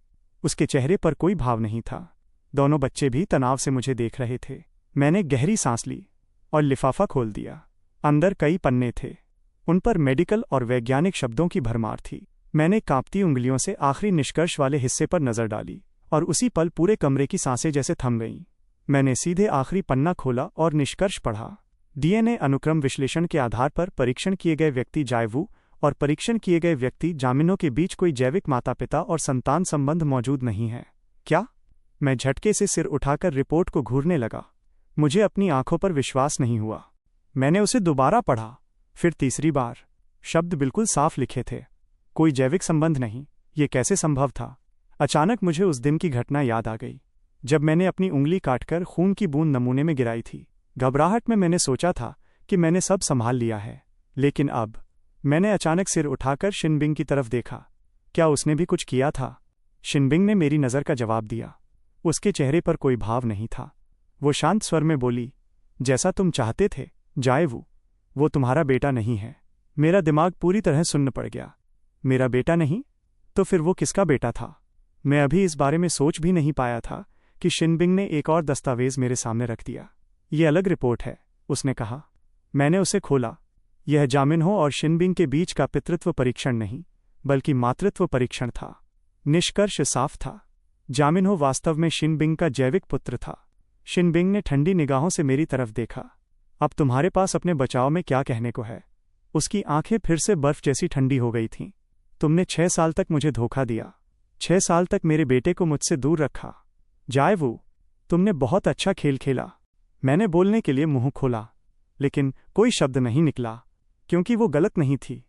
उसके चेहरे पर कोई भाव नहीं था। दोनों बच्चे भी तनाव से मुझे देख रहे थे। मैंने गहरी सांस ली और लिफाफा खोल दिया। अंदर कई पन्ने थे। उन पर मेडिकल और वैज्ञानिक शब्दों की भरमार थी। मैंने कांपती उंगलियों से आखिरी निष्कर्ष वाले हिस्से पर नजर डाली और उसी पल पूरे कमरे की सांसें जैसे थम गईं। मैंने सीधे आखिरी पन्ना खोला और निष्कर्ष पढ़ा। डीएनए अनुक्रम विश्लेषण के आधार पर परीक्षण किए गए व्यक्ति जायवू और परीक्षण किए गए व्यक्ति जामिनों के बीच कोई जैविक माता पिता और संतान संबंध मौजूद नहीं है। क्या? मैं झटके से सिर उठाकर रिपोर्ट को घूरने लगा। मुझे अपनी आंखों पर विश्वास नहीं हुआ। मैंने उसे दोबारा पढ़ा, फिर तीसरी बार। शब्द बिल्कुल साफ लिखे थे। कोई जैविक संबंध नहीं। ये कैसे संभव था? अचानक मुझे उस दिन की घटना याद आ गई, जब मैंने अपनी उंगली काटकर खून की बूंद नमूने में गिराई थी। घबराहट में मैंने सोचा था कि मैंने सब संभाल लिया है, लेकिन अब मैंने अचानक सिर उठाकर शिनबिंग की तरफ देखा। क्या उसने भी कुछ किया था? शिनबिंग ने मेरी नज़र का जवाब दिया। उसके चेहरे पर कोई भाव नहीं था। वो शांत स्वर में बोली, जैसा तुम चाहते थे जायवू, वो तुम्हारा बेटा नहीं है। मेरा दिमाग पूरी तरह सुन्न पड़ गया। मेरा बेटा नहीं? तो फिर वो किसका बेटा था? मैं अभी इस बारे में सोच भी नहीं पाया था कि शिनबिंग ने एक और दस्तावेज मेरे सामने रख दिया। ये अलग रिपोर्ट है, उसने कहा। मैंने उसे खोला। यह जामिनहो और शिनबिंग के बीच का पितृत्व परीक्षण नहीं, बल्कि मातृत्व परीक्षण था। निष्कर्ष साफ था। जामिनहो वास्तव में शिनबिंग का जैविक पुत्र था। शिनबिंग ने ठंडी निगाहों से मेरी तरफ देखा। अब तुम्हारे पास अपने बचाव में क्या कहने को है? उसकी आंखें फिर से बर्फ जैसी ठंडी हो गई थीं। तुमने 6 साल तक मुझे धोखा दिया। 6 साल तक मेरे बेटे को मुझसे दूर रखा। जायवू, तुमने बहुत अच्छा खेल खेला। मैंने बोलने के लिए मुंह खोला, लेकिन कोई शब्द नहीं निकला, क्योंकि वो गलत नहीं थी।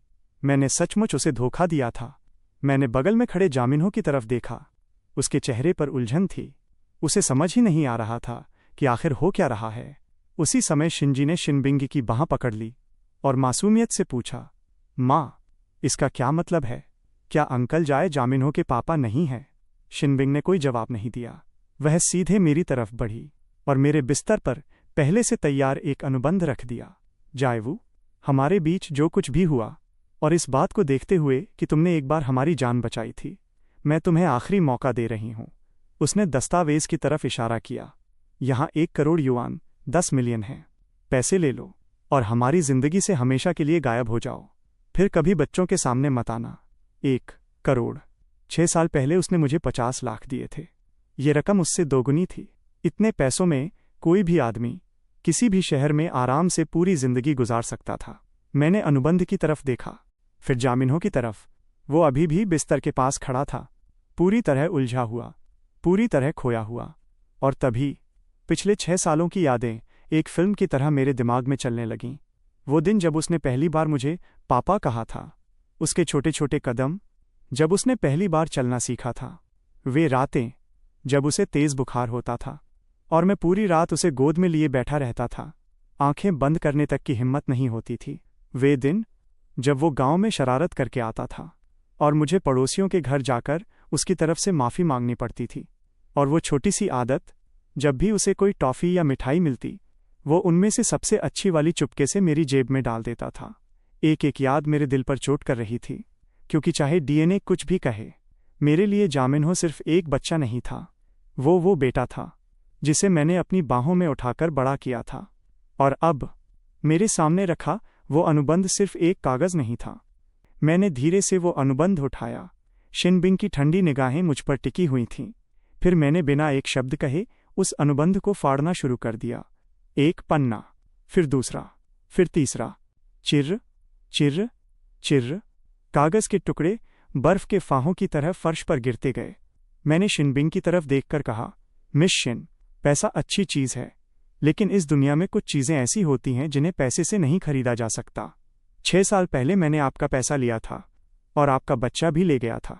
मैंने सचमुच उसे धोखा दिया था। मैंने बगल में खड़े जामिनहो की तरफ देखा। उसके चेहरे पर उलझन थी। उसे समझ ही नहीं आ रहा था कि आखिर हो क्या रहा है। उसी समय शिनजी ने शिनबिंग की बांह पकड़ ली और मासूमियत से पूछा, माँ, इसका क्या मतलब है? क्या अंकल जाए जामिनहो के पापा नहीं हैं? शिनबिंग ने कोई जवाब नहीं दिया। वह सीधे मेरी तरफ बढ़ी और मेरे बिस्तर पर पहले से तैयार एक अनुबंध रख दिया। जायवू, हमारे बीच जो कुछ भी हुआ, और इस बात को देखते हुए कि तुमने एक बार हमारी जान बचाई थी, मैं तुम्हें आखिरी मौका दे रही हूँ। उसने दस्तावेज की तरफ इशारा किया। यहाँ 1 करोड़ युआन, 10 मिलियन है। पैसे ले लो और हमारी जिंदगी से हमेशा के लिए गायब हो जाओ। फिर कभी बच्चों के सामने मत आना। 1 करोड़। 6 साल पहले उसने मुझे 50 लाख दिए थे। ये रकम उससे दोगुनी थी। इतने पैसों में कोई भी आदमी किसी भी शहर में आराम से पूरी जिंदगी गुजार सकता था। मैंने अनुबंध की तरफ देखा, फिर जामिनहो की तरफ। वो अभी भी बिस्तर के पास खड़ा था, पूरी तरह उलझा हुआ, पूरी तरह खोया हुआ। और तभी पिछले 6 सालों की यादें एक फिल्म की तरह मेरे दिमाग में चलने लगीं। वो दिन जब उसने पहली बार मुझे पापा कहा था, उसके छोटे छोटे कदम जब उसने पहली बार चलना सीखा था, वे रातें जब उसे तेज बुखार होता था और मैं पूरी रात उसे गोद में लिए बैठा रहता था, आंखें बंद करने तक की हिम्मत नहीं होती थी। वे दिन जब वो गांव में शरारत करके आता था और मुझे पड़ोसियों के घर जाकर उसकी तरफ से माफ़ी मांगनी पड़ती थी। और वो छोटी सी आदत, जब भी उसे कोई टॉफ़ी या मिठाई मिलती, वो उनमें से सबसे अच्छी वाली चुपके से मेरी जेब में डाल देता था। एक एक याद मेरे दिल पर चोट कर रही थी, क्योंकि चाहे डीएनए कुछ भी कहे, मेरे लिए जामिनहो सिर्फ एक बच्चा नहीं था। वो बेटा था जिसे मैंने अपनी बाहों में उठाकर बड़ा किया था। और अब मेरे सामने रखा वो अनुबंध सिर्फ एक कागज़ नहीं था। मैंने धीरे से वो अनुबंध उठाया। शिनबिंग की ठंडी निगाहें मुझ पर टिकी हुई थीं। फिर मैंने बिना एक शब्द कहे उस अनुबंध को फाड़ना शुरू कर दिया। एक पन्ना, फिर दूसरा, फिर तीसरा। चिर्र चिर्र चिर्र। कागज़ के टुकड़े बर्फ के फाहों की तरह फर्श पर गिरते गए। मैंने शिनबिंग की तरफ देखकर कहा, मिस शिन, पैसा अच्छी चीज़ है, लेकिन इस दुनिया में कुछ चीज़ें ऐसी होती हैं जिन्हें पैसे से नहीं खरीदा जा सकता। 6 साल पहले मैंने आपका पैसा लिया था और आपका बच्चा भी ले गया था।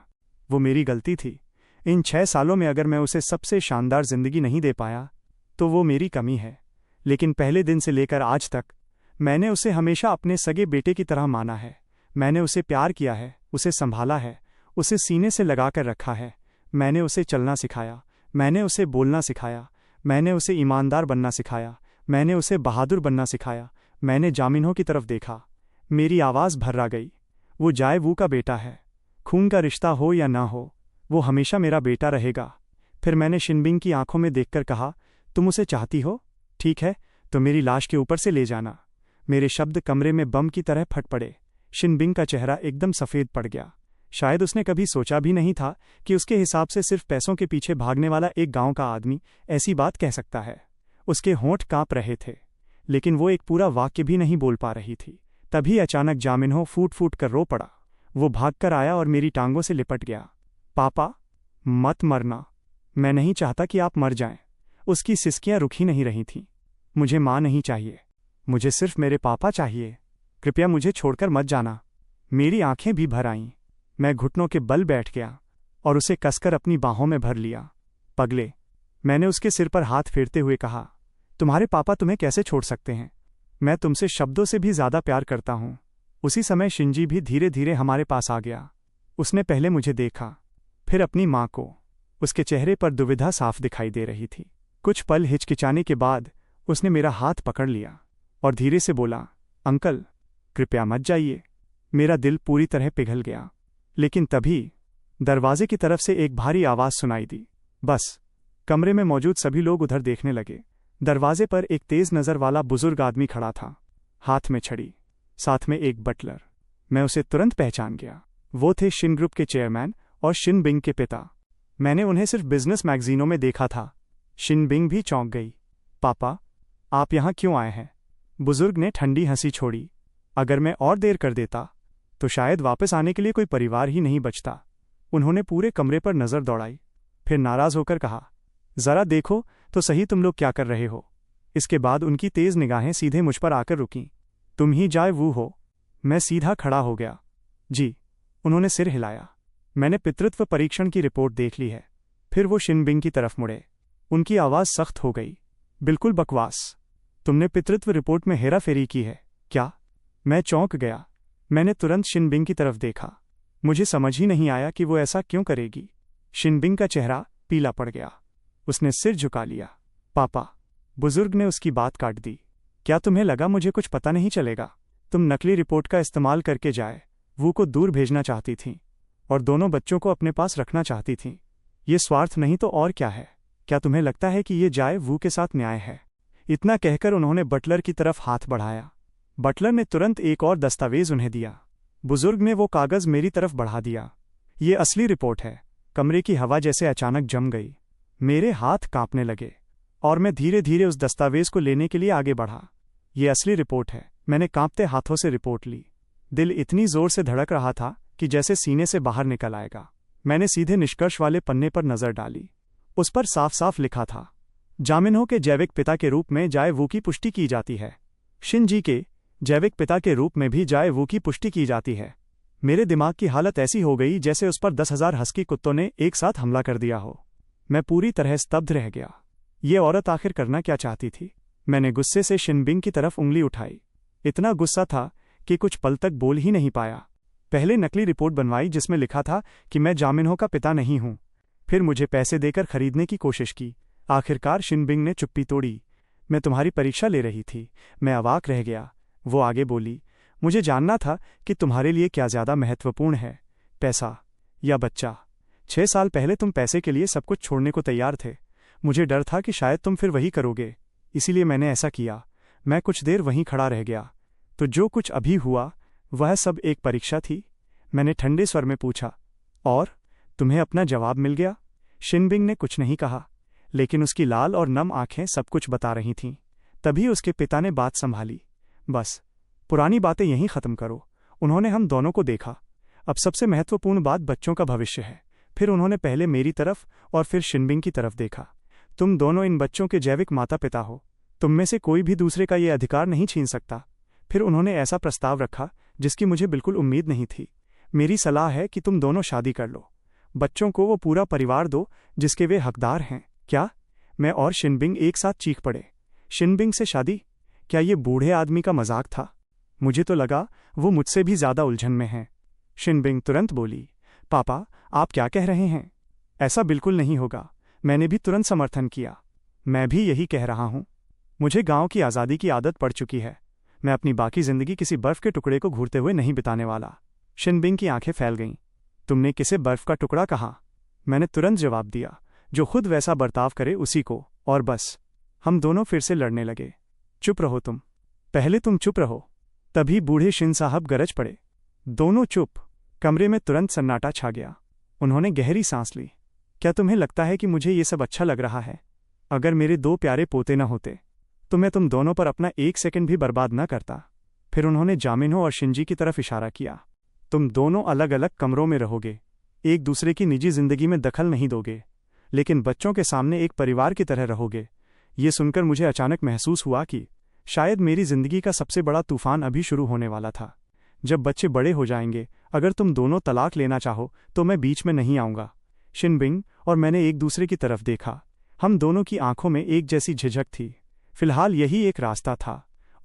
वो मेरी गलती थी। इन 6 सालों में अगर मैं उसे सबसे शानदार जिंदगी नहीं दे पाया, तो वो मेरी कमी है। लेकिन पहले दिन से लेकर आज तक मैंने उसे हमेशा अपने सगे बेटे की तरह माना है। मैंने उसे प्यार किया है, उसे संभाला है, उसे सीने से लगाकर रखा है। मैंने उसे चलना सिखाया, मैंने उसे बोलना सिखाया, मैंने उसे ईमानदार बनना सिखाया, मैंने उसे बहादुर बनना सिखाया। मैंने जामिनहो की तरफ देखा, मेरी आवाज़ भर्रा गई। वो जायवू का बेटा है। खून का रिश्ता हो या ना हो, वो हमेशा मेरा बेटा रहेगा। फिर मैंने शिनबिंग की आंखों में देखकर कहा, तुम उसे चाहती हो? ठीक है, तो मेरी लाश के ऊपर से ले जाना। मेरे शब्द कमरे में बम की तरह फट पड़े। शिनबिंग का चेहरा एकदम सफ़ेद पड़ गया। शायद उसने कभी सोचा भी नहीं था कि उसके हिसाब से सिर्फ पैसों के पीछे भागने वाला एक गांव का आदमी ऐसी बात कह सकता है। उसके होंठ कांप रहे थे, लेकिन वो एक पूरा वाक्य भी नहीं बोल पा रही थी। तभी अचानक जामिनहो फूट फूट कर रो पड़ा। वो भागकर आया और मेरी टांगों से लिपट गया। पापा, मत मरना, मैं नहीं चाहता कि आप मर जाएं। उसकी सिसकियां रुक ही नहीं रही थीं। मुझे माँ नहीं चाहिए, मुझे सिर्फ मेरे पापा चाहिए। कृपया मुझे छोड़कर मत जाना। मेरी आंखें भी भर आईं। मैं घुटनों के बल बैठ गया और उसे कसकर अपनी बाहों में भर लिया। पगले, मैंने उसके सिर पर हाथ फेरते हुए कहा, तुम्हारे पापा तुम्हें कैसे छोड़ सकते हैं? मैं तुमसे शब्दों से भी ज्यादा प्यार करता हूं। उसी समय शिंजी भी धीरे धीरे हमारे पास आ गया। उसने पहले मुझे देखा, फिर अपनी माँ को। उसके चेहरे पर दुविधा साफ दिखाई दे रही थी। कुछ पल हिचकिचाने के बाद उसने मेरा हाथ पकड़ लिया और धीरे से बोला, अंकल, कृपया मत जाइए। मेरा दिल पूरी तरह पिघल गया। लेकिन तभी दरवाजे की तरफ से एक भारी आवाज़ सुनाई दी। बस कमरे में मौजूद सभी लोग उधर देखने लगे। दरवाजे पर एक तेज नज़र वाला बुजुर्ग आदमी खड़ा था, हाथ में छड़ी, साथ में एक बटलर। मैं उसे तुरंत पहचान गया। वो थे शिन ग्रुप के चेयरमैन और शिन बिंग के पिता। मैंने उन्हें सिर्फ बिजनेस मैगजीनों में देखा था। शिन बिंग भी चौंक गई। पापा, आप यहाँ क्यों आए हैं? बुजुर्ग ने ठंडी हंसी छोड़ी। अगर मैं और देर कर देता तो शायद वापस आने के लिए कोई परिवार ही नहीं बचता। उन्होंने पूरे कमरे पर नज़र दौड़ाई, फिर नाराज होकर कहा, जरा देखो तो सही तुम लोग क्या कर रहे हो। इसके बाद उनकी तेज निगाहें सीधे मुझ पर आकर रुकीं। तुम ही जाए वू हो। मैं सीधा खड़ा हो गया। जी। उन्होंने सिर हिलाया। मैंने पितृत्व परीक्षण की रिपोर्ट देख ली है। फिर वो शिनबिंग की तरफ मुड़े। उनकी आवाज़ सख्त हो गई। बिल्कुल बकवास। तुमने पितृत्व रिपोर्ट में हेराफेरी की है क्या? मैं चौंक गया। मैंने तुरंत शिनबिंग की तरफ देखा। मुझे समझ ही नहीं आया कि वो ऐसा क्यों करेगी। शिनबिंग का चेहरा पीला पड़ गया। उसने सिर झुका लिया। पापा, बुजुर्ग ने उसकी बात काट दी। क्या तुम्हें लगा मुझे कुछ पता नहीं चलेगा? तुम नकली रिपोर्ट का इस्तेमाल करके जाए वू को दूर भेजना चाहती थीं और दोनों बच्चों को अपने पास रखना चाहती थीं। ये स्वार्थ नहीं तो और क्या है? क्या तुम्हें लगता है कि ये जाए वू के साथ न्याय है? इतना कहकर उन्होंने बटलर की तरफ हाथ बढ़ाया। बटलर ने तुरंत एक और दस्तावेज उन्हें दिया। बुजुर्ग ने वो कागज़ मेरी तरफ बढ़ा दिया। ये असली रिपोर्ट है। कमरे की हवा जैसे अचानक जम गई। मेरे हाथ कांपने लगे और मैं धीरे धीरे उस दस्तावेज को लेने के लिए आगे बढ़ा। ये असली रिपोर्ट है। मैंने कांपते हाथों से रिपोर्ट ली। दिल इतनी जोर से धड़क रहा था कि जैसे सीने से बाहर निकल आएगा। मैंने सीधे निष्कर्ष वाले पन्ने पर नज़र डाली। उस पर साफ साफ लिखा था, जामिनहो के जैविक पिता के रूप में जाए वू की पुष्टि की जाती है। शिनजी के जैविक पिता के रूप में भी जाए वू की पुष्टि की जाती है। मेरे दिमाग की हालत ऐसी हो गई जैसे उस पर 10,000 हस्की कुत्तों ने एक साथ हमला कर दिया हो। मैं पूरी तरह स्तब्ध रह गया। ये औरत आखिर करना क्या चाहती थी? मैंने गुस्से से शिनबिंग की तरफ उंगली उठाई। इतना गुस्सा था कि कुछ पल तक बोल ही नहीं पाया। पहले नकली रिपोर्ट बनवाई जिसमें लिखा था कि मैं जामिनहो का पिता नहीं हूं। फिर मुझे पैसे देकर खरीदने की कोशिश की। आखिरकार शिनबिंग ने चुप्पी तोड़ी। मैं तुम्हारी परीक्षा ले रही थी। मैं अवाक रह गया। वो आगे बोली, मुझे जानना था कि तुम्हारे लिए क्या ज़्यादा महत्वपूर्ण है, पैसा या बच्चा। 6 साल पहले तुम पैसे के लिए सब कुछ छोड़ने को तैयार थे। मुझे डर था कि शायद तुम फिर वही करोगे, इसीलिए मैंने ऐसा किया। मैं कुछ देर वहीं खड़ा रह गया। तो जो कुछ अभी हुआ वह सब एक परीक्षा थी? मैंने ठंडे स्वर में पूछा। और तुम्हें अपना जवाब मिल गया? शिनबिंग ने कुछ नहीं कहा, लेकिन उसकी लाल और नम आंखें सब कुछ बता रही थीं। तभी उसके पिता ने बात संभाली। बस पुरानी बातें यहीं ख़त्म करो। उन्होंने हम दोनों को देखा। अब सबसे महत्वपूर्ण बात बच्चों का भविष्य है। फिर उन्होंने पहले मेरी तरफ और फिर शिनबिंग की तरफ देखा। तुम दोनों इन बच्चों के जैविक माता पिता हो। तुम में से कोई भी दूसरे का ये अधिकार नहीं छीन सकता। फिर उन्होंने ऐसा प्रस्ताव रखा जिसकी मुझे बिल्कुल उम्मीद नहीं थी। मेरी सलाह है कि तुम दोनों शादी कर लो। बच्चों को वो पूरा परिवार दो जिसके वे हकदार हैं। क्या? मैं और शिनबिंग एक साथ चीख पड़े। शिनबिंग से शादी? क्या ये बूढ़े आदमी का मजाक था? मुझे तो लगा वो मुझसे भी ज़्यादा उलझन में हैं। शिनबिंग तुरंत बोली, पापा, आप क्या कह रहे हैं? ऐसा बिल्कुल नहीं होगा। मैंने भी तुरंत समर्थन किया। मैं भी यही कह रहा हूँ। मुझे गांव की आज़ादी की आदत पड़ चुकी है। मैं अपनी बाकी ज़िंदगी किसी बर्फ़ के टुकड़े को घूरते हुए नहीं बिताने वाला। शिनबिंग की आंखें फैल गईं। तुमने किसे बर्फ़ का टुकड़ा कहा? मैंने तुरंत जवाब दिया, जो खुद वैसा बर्ताव करे उसी को, और बस हम दोनों फिर से लड़ने लगे। चुप रहो तुम। पहले तुम चुप रहो। तभी बूढ़े शिन साहब गरज पड़े। दोनों चुप। कमरे में तुरंत सन्नाटा छा गया। उन्होंने गहरी सांस ली। क्या तुम्हें लगता है कि मुझे ये सब अच्छा लग रहा है? अगर मेरे 2 प्यारे पोते न होते तो मैं तुम दोनों पर अपना 1 सेकंड भी बर्बाद न करता। फिर उन्होंने जामिनो और शिंजी की तरफ इशारा किया। तुम दोनों अलग अलग कमरों में रहोगे, एक दूसरे की निजी जिंदगी में दखल नहीं दोगे, लेकिन बच्चों के सामने एक परिवार की तरह रहोगे। ये सुनकर मुझे अचानक महसूस हुआ कि शायद मेरी जिंदगी का सबसे बड़ा तूफान अभी शुरू होने वाला था। जब बच्चे बड़े हो जाएंगे, अगर तुम दोनों तलाक लेना चाहो तो मैं बीच में नहीं आऊंगा। शिनबिंग और मैंने एक दूसरे की तरफ देखा। हम दोनों की आंखों में एक जैसी झिझक थी। फिलहाल यही एक रास्ता था,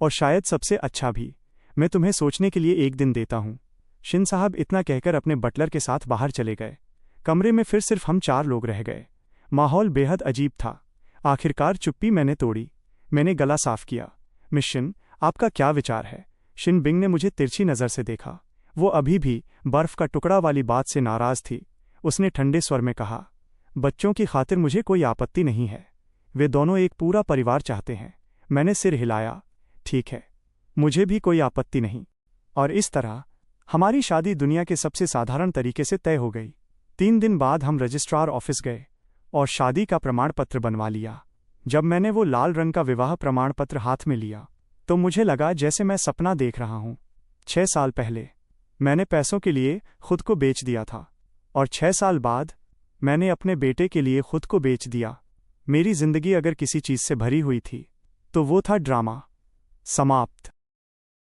और शायद सबसे अच्छा भी। मैं तुम्हें सोचने के लिए एक दिन देता हूं। शिन साहब इतना कहकर अपने बटलर के साथ बाहर चले गए। कमरे में फिर सिर्फ हम 4 लोग रह गए। माहौल बेहद अजीब था। आखिरकार चुप्पी मैंने तोड़ी। मैंने गला साफ किया। मिस शिन, आपका क्या विचार है? शिन बिंग ने मुझे तिरछी नज़र से देखा। वो अभी भी बर्फ का टुकड़ा वाली बात से नाराज थी। उसने ठंडे स्वर में कहा, बच्चों की खातिर मुझे कोई आपत्ति नहीं है। वे दोनों एक पूरा परिवार चाहते हैं। मैंने सिर हिलाया। ठीक है, मुझे भी कोई आपत्ति नहीं। और इस तरह हमारी शादी दुनिया के सबसे साधारण तरीके से तय हो गई। 3 दिन बाद हम रजिस्ट्रार ऑफिस गए और शादी का प्रमाण पत्र बनवा लिया। जब मैंने वो लाल रंग का विवाह प्रमाण पत्र हाथ में लिया तो मुझे लगा जैसे मैं सपना देख रहा हूं। 6 साल पहले मैंने पैसों के लिए खुद को बेच दिया था, और 6 साल बाद मैंने अपने बेटे के लिए खुद को बेच दिया। मेरी जिंदगी अगर किसी चीज से भरी हुई थी तो वो था ड्रामा। समाप्त।